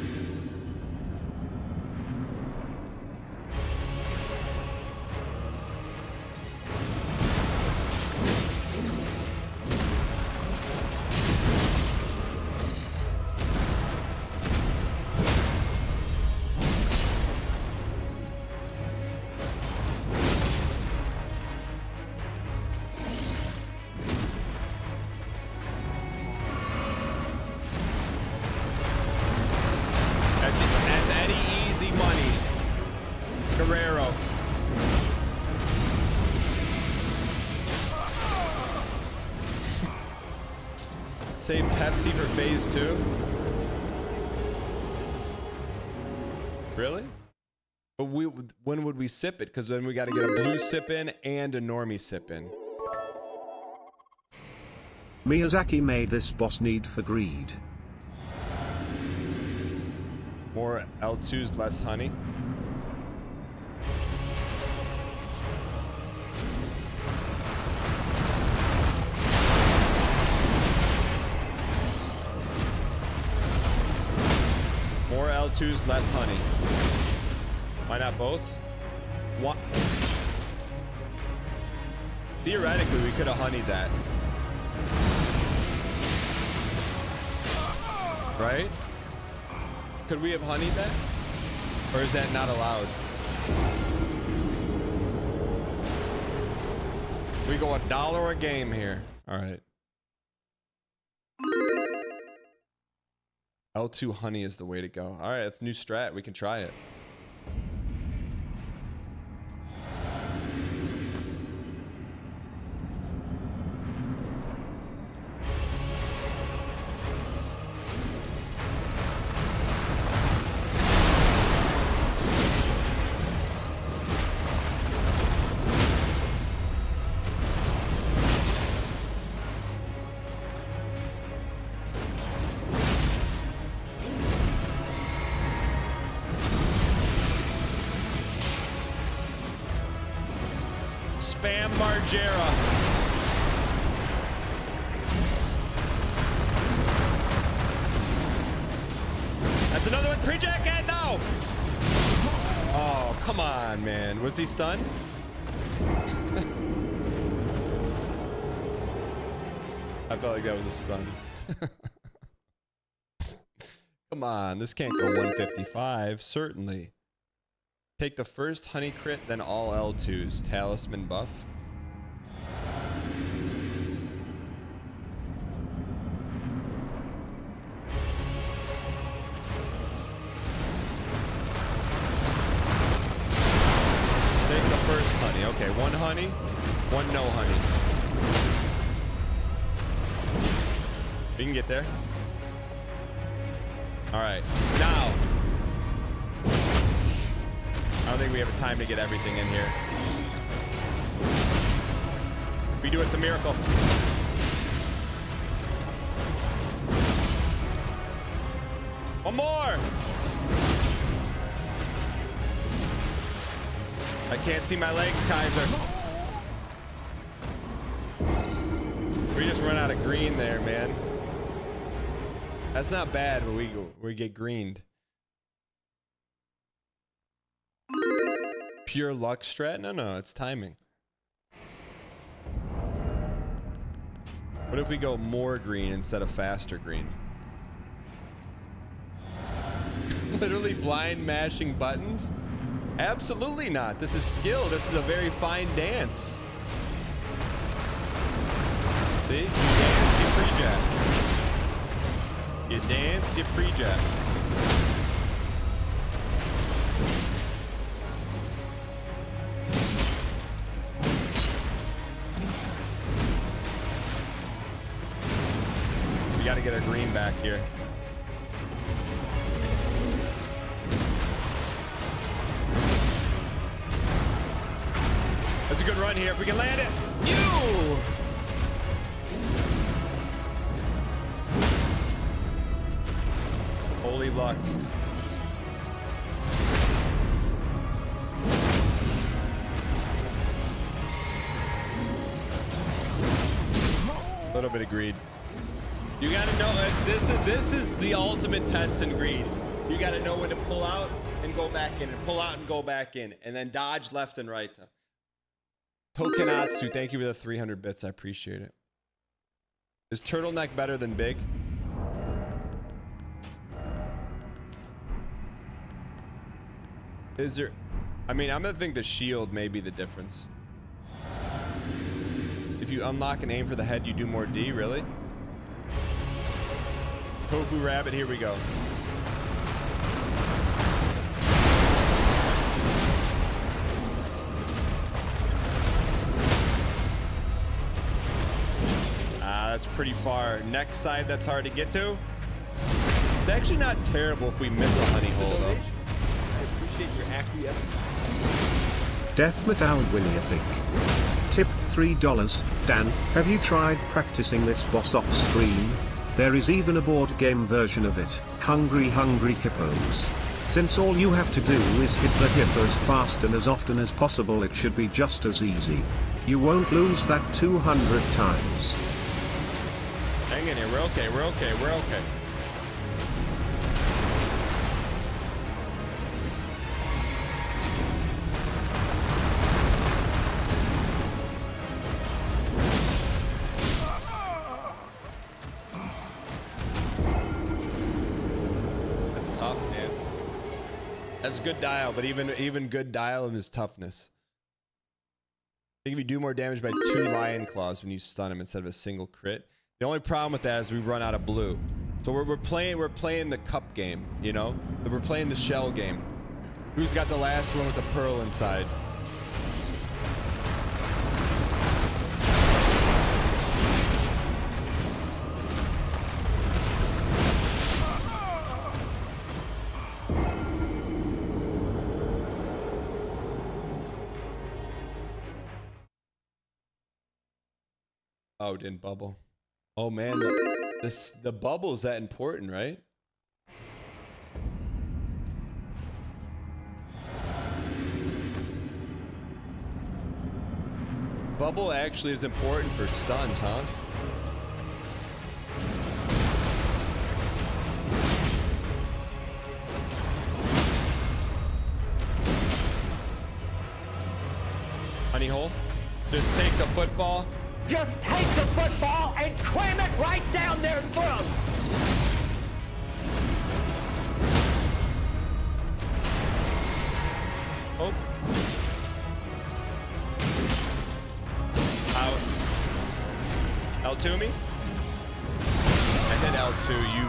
save Pepsi for phase 2? Really? But when would we sip it? Because then we got to get a blue sip in and a normie sip in. Miyazaki made this boss Need for Greed. More L2s, less honey. More L2s, less honey. Why not both? What? Theoretically, we could have honeyed that. Right? Could we have honeyed that? Or is that not allowed? We go $1 a game here. All right. L2 honey is the way to go. All right, that's a new strat. We can try it. Spam Margera. That's another one. Pre-jacket now. Oh, come on, man. Was he stunned? I felt like that was a stun. Come on, this can't go 155. Certainly. Take the first honey crit, then all L2s. Talisman buff. Take the first honey. Okay, one honey, one no honey. We can get there. All right, now. I don't think we have time to get everything in here. If we do, it's a miracle. One more. I can't see my legs, Kaiser. We just run out of green there, man. That's not bad, but we get greened. Pure luck strat? No, it's timing. What if we go more green instead of faster green? Literally blind mashing buttons? Absolutely not. This is skill. This is a very fine dance. See? You dance, you pre-jab. You dance, you pre-jab. We gotta get our green back here. That's a good run here. If we can land it. You! Holy luck. A little bit of greed. You gotta know, this is the ultimate test in greed. You gotta know when to pull out and go back in, and pull out and go back in, and then dodge left and right. Tokenatsu, thank you for the 300 bits. I appreciate it. Is turtleneck better than big? Is there... I mean, I'm gonna think the shield may be the difference. If you unlock and aim for the head, you do more D, really? Tofu rabbit, here we go. That's pretty far. Next side that's hard to get to. It's actually not terrible if we miss a honey hole, though. I appreciate your acquiescence. Death Metal Willie a Pig. Tip $3. Dan, have you tried practicing this boss off screen? There is even a board game version of it, Hungry Hungry Hippos. Since all you have to do is hit the hippos fast and as often as possible, it should be just as easy. You won't lose that 200 times. Hang in here, we're okay, we're okay, we're okay. That's tough, man. That's good dial, but even good dial in his toughness. I think if you do more damage by 2 lion claws when you stun him instead of a single crit. The only problem with that is we run out of blue. So we're playing the cup game, you know? We're playing the shell game. Who's got the last one with a pearl inside? Oh, it didn't bubble. Oh man, the bubble is that important, right? Bubble actually is important for stuns, huh? Honey hole. Just take the football. Just take the football and cram it right down their throats. Oh. Out. L2 me? And then L2, you.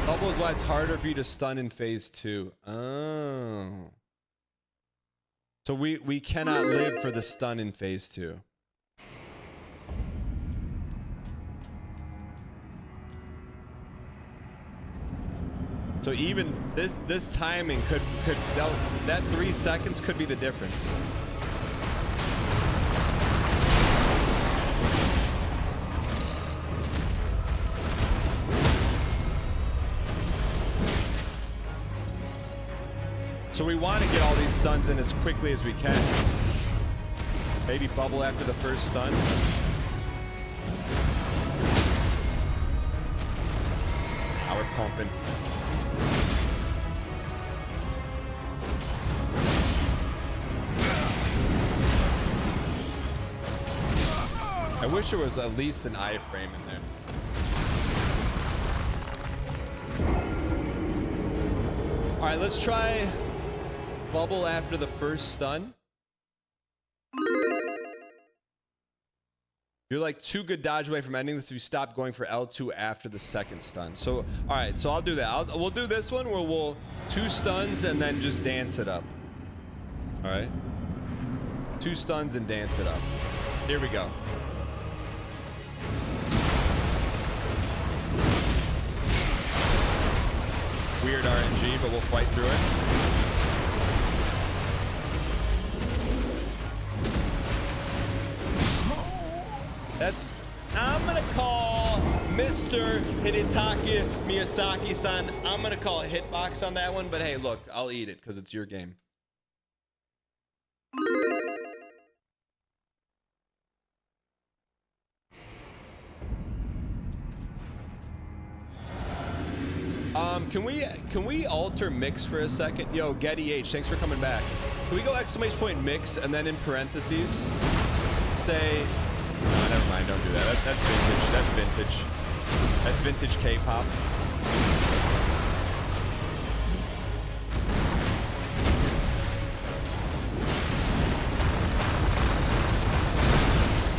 Bubble is why it's harder for you to stun in phase 2. Oh. So we cannot live for the stun in phase 2. So even this timing could that 3 seconds could be the difference. So we want to get all these stuns in as quickly as we can. Maybe bubble after the first stun. Now we're pumping. I wish there was at least an iframe in there. All right, let's try bubble after the first stun. You're like 2 good dodge away from ending this if you stop going for L2 after the second stun. So, all right, so I'll do that. We'll do this one where we'll 2 stuns and then just dance it up. All right. 2 stuns and dance it up. Here we go. Weird RNG, but we'll fight through it. I'm gonna call Mr. Hidetaka Miyazaki-san. I'm gonna call a hitbox on that one, but hey, look, I'll eat it because it's your game. Can we alter mix for a second? Yo, Getty H, thanks for coming back. Can we go ! Mix and then in parentheses say, no, never mind, don't do that. That's vintage. That's vintage. That's vintage K-pop.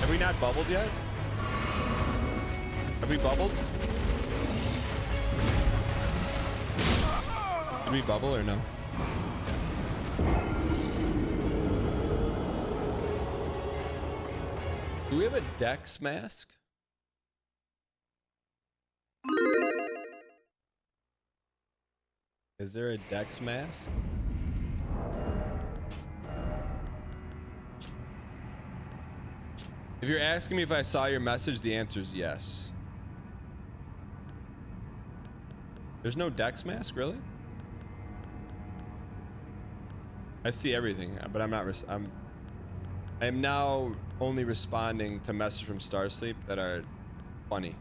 Have we not bubbled yet? Have we bubbled? Did we bubble or no? Do we have a Dex mask? Is there a Dex mask? If you're asking me if I saw your message, the answer is yes. There's no Dex mask, really? I see everything, but I'm not. I am now only responding to messages from Starsleep that are funny.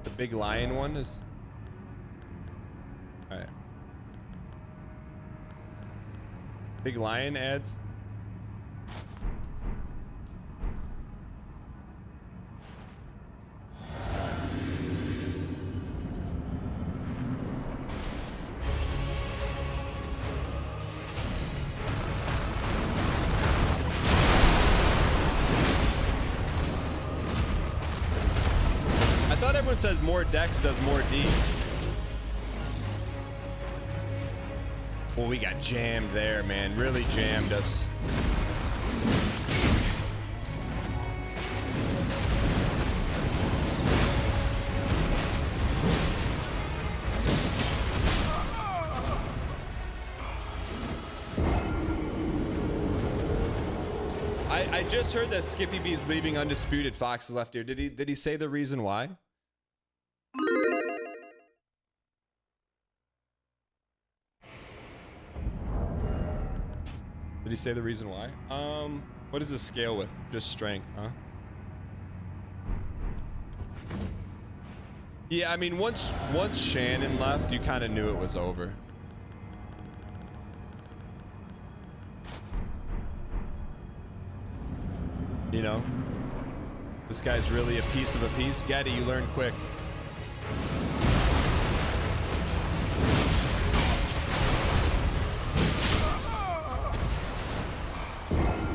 The big lion one is. All right. Big lion ads. I thought everyone says more Dex does more D. Well, we got jammed there, man. Really jammed us. I just heard that Skippy B is leaving Undisputed. Fox is left here. Did he say the reason why? Did he say the reason why? What is the scale with? Just strength, huh? Yeah, I mean, once Shannon left, you kind of knew it was over. You know? This guy's really a piece of a piece. Getty, you learn quick.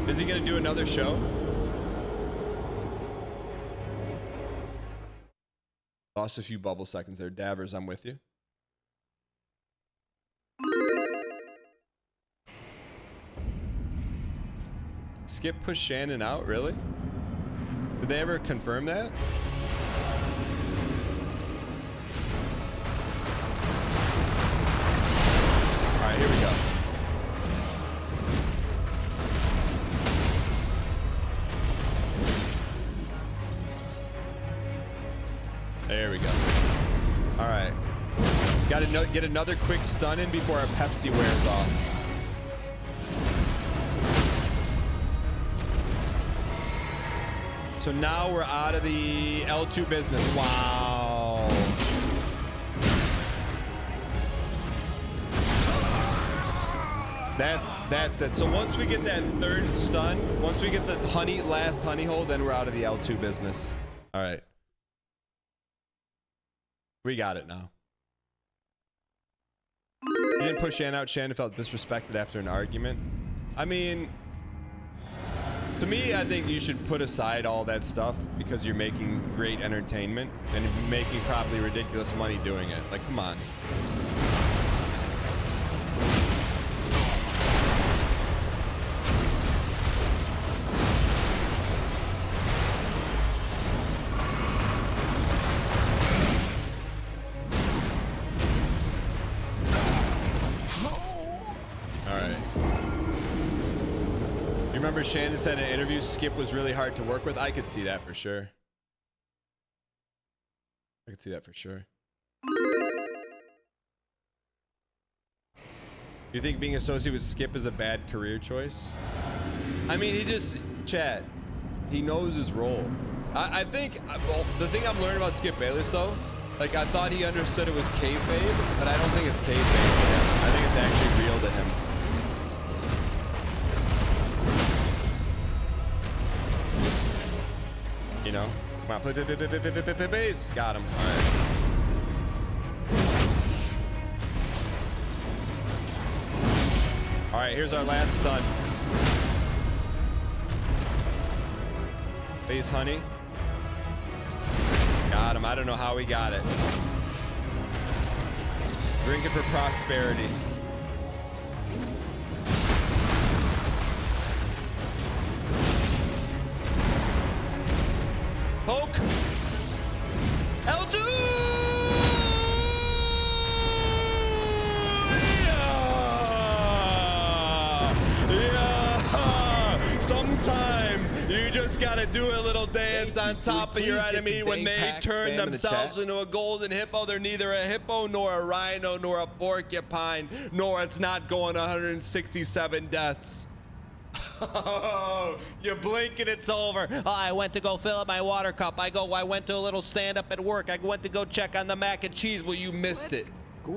Is he gonna do another show? Lost a few bubble seconds there. Davers, I'm with you. Skip pushed Shannon out, really? Did they ever confirm that? All right, here we go. There we go. All right. Got to get another quick stun in before our Pepsi wears off. So now we're out of the L2 business. Wow. That's it. So once we get that third stun, once we get the last honey hole, then we're out of the L2 business. All right. We got it now. He didn't push Shannon out. Shannon felt disrespected after an argument. I mean, to me, I think you should put aside all that stuff because you're making great entertainment and making probably ridiculous money doing it. Like, come on. Remember Shannon said in an interview Skip was really hard to work with? I could see that for sure. I could see that for sure. You think being associated with Skip is a bad career choice? I mean, Chad, he knows his role. I think, well, the thing I'm learning about Skip Bayless though, like I thought he understood it was kayfabe, but I don't think it's kayfabe to him. I think it's actually real to him. You know, come on, play base. Got him. All right. All right, here's our last stun. Base honey. Got him. I don't know how we got it. Drink it for prosperity. just gotta do a little dance on top of your enemy when they turn themselves into a golden hippo. They're neither a hippo nor a rhino nor a porcupine, nor it's not going 167 deaths. Oh, you blink and it's over. Oh, I went to go fill up my water cup. I went to a little stand up at work. I went to go check on the mac and cheese. Well, you missed it.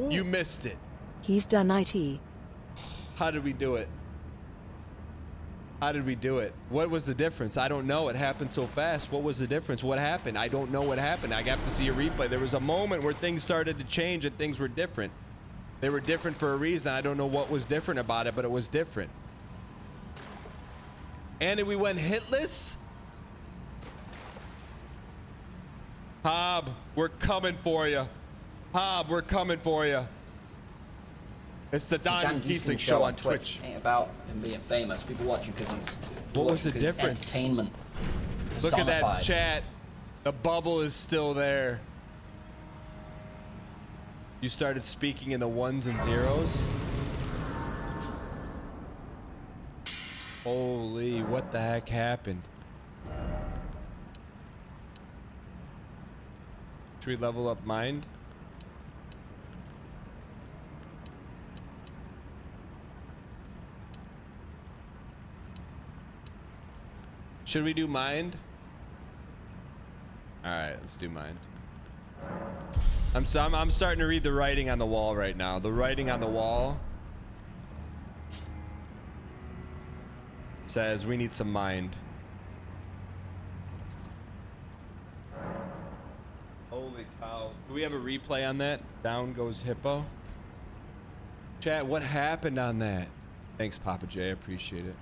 You missed it. He's done IT. How did we do it? How did we do it? What was the difference? I don't know. It happened so fast. What was the difference? What happened? I don't know what happened. I have to see a replay. There was a moment where things started to change and things were different. They were different for a reason. I don't know what was different about it, but it was different. And we went hitless. Hob, we're coming for you. Hob, we're coming for you. It's the Don Gheesling show on Twitch. Ain't about him being famous. People watch him because he's. What was the difference? Entertainment. Look at that chat. The bubble is still there. You started speaking in the ones and zeros. Holy, what the heck happened? Should we level up mind? Should we do mind? All right, let's do mind. I'm starting to read the writing on the wall right now. The writing on the wall says we need some mind. Holy cow. Do we have a replay on that? Down goes Hippo. Chat, what happened on that? Thanks, Papa J. I appreciate it.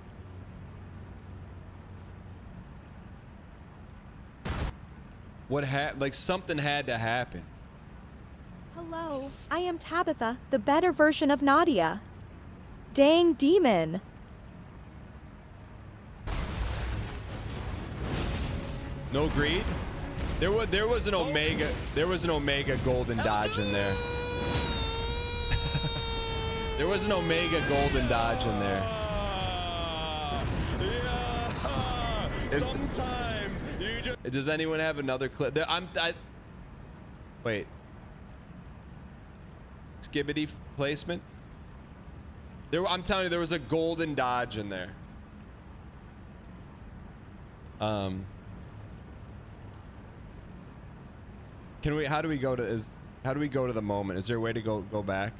What like something had to happen. Hello, I am Tabitha, the better version of Nadia. Dang demon. No greed? There was an Omega golden dodge in there. There was an Omega golden dodge in there. Sometimes you just. Does anyone have another clip? Wait. Skibbity placement. I'm telling you, there was a golden dodge in there. Can we? How do we go to the moment? Is there a way to go back?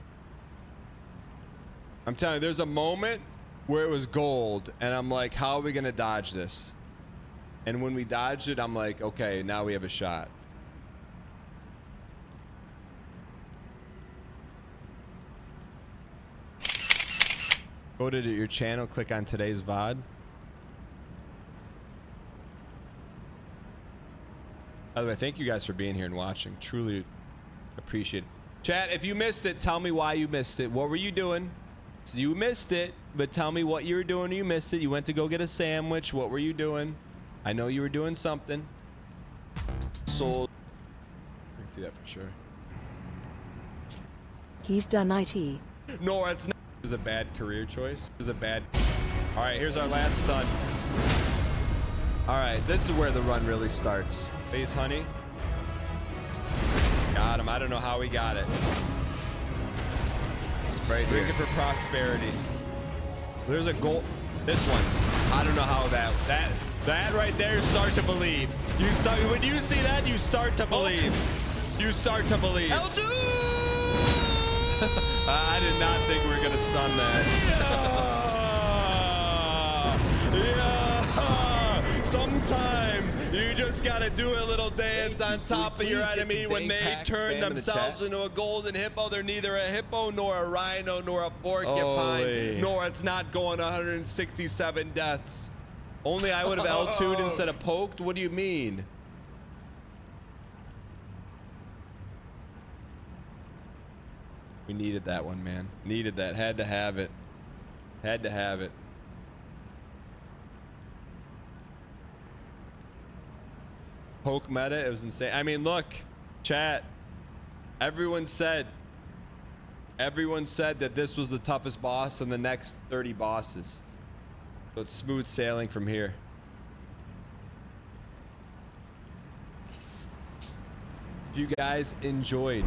I'm telling you, there's a moment where it was gold, and I'm like, how are we gonna dodge this? And when we dodged it, I'm like, okay, now we have a shot. Go to your channel, click on today's VOD. By the way, thank you guys for being here and watching. Truly appreciate it. Chat, if you missed it, tell me why you missed it. What were you doing? So you missed it, but tell me what you were doing. You missed it. You went to go get a sandwich. What were you doing? I know you were doing something. Sold. I can see that for sure. He's done IT. No, it's not. It was a bad career choice. It was a bad. All right, here's our last stun. All right, this is where the run really starts. Base honey. Got him. I don't know how we got it. Right, drinking for prosperity. There's a goal. This one. I don't know how that right there. Start to believe. When you see that, you start to believe. You start to believe. I did not think we were gonna stun that. Yeah. Sometimes you just gotta do a little dance on top of your enemy when they turn themselves into a golden hippo. They're neither a hippo nor a rhino nor a porcupine, nor it's not going 167 deaths. Only I would have L2'd instead of poked. What do you mean? We needed that one, man. Needed that. Had to have it. Had to have it. Poke meta, it was insane. I mean, look, chat. Everyone said that this was the toughest boss in the next 30 bosses. So it's smooth sailing from here. If you guys enjoyed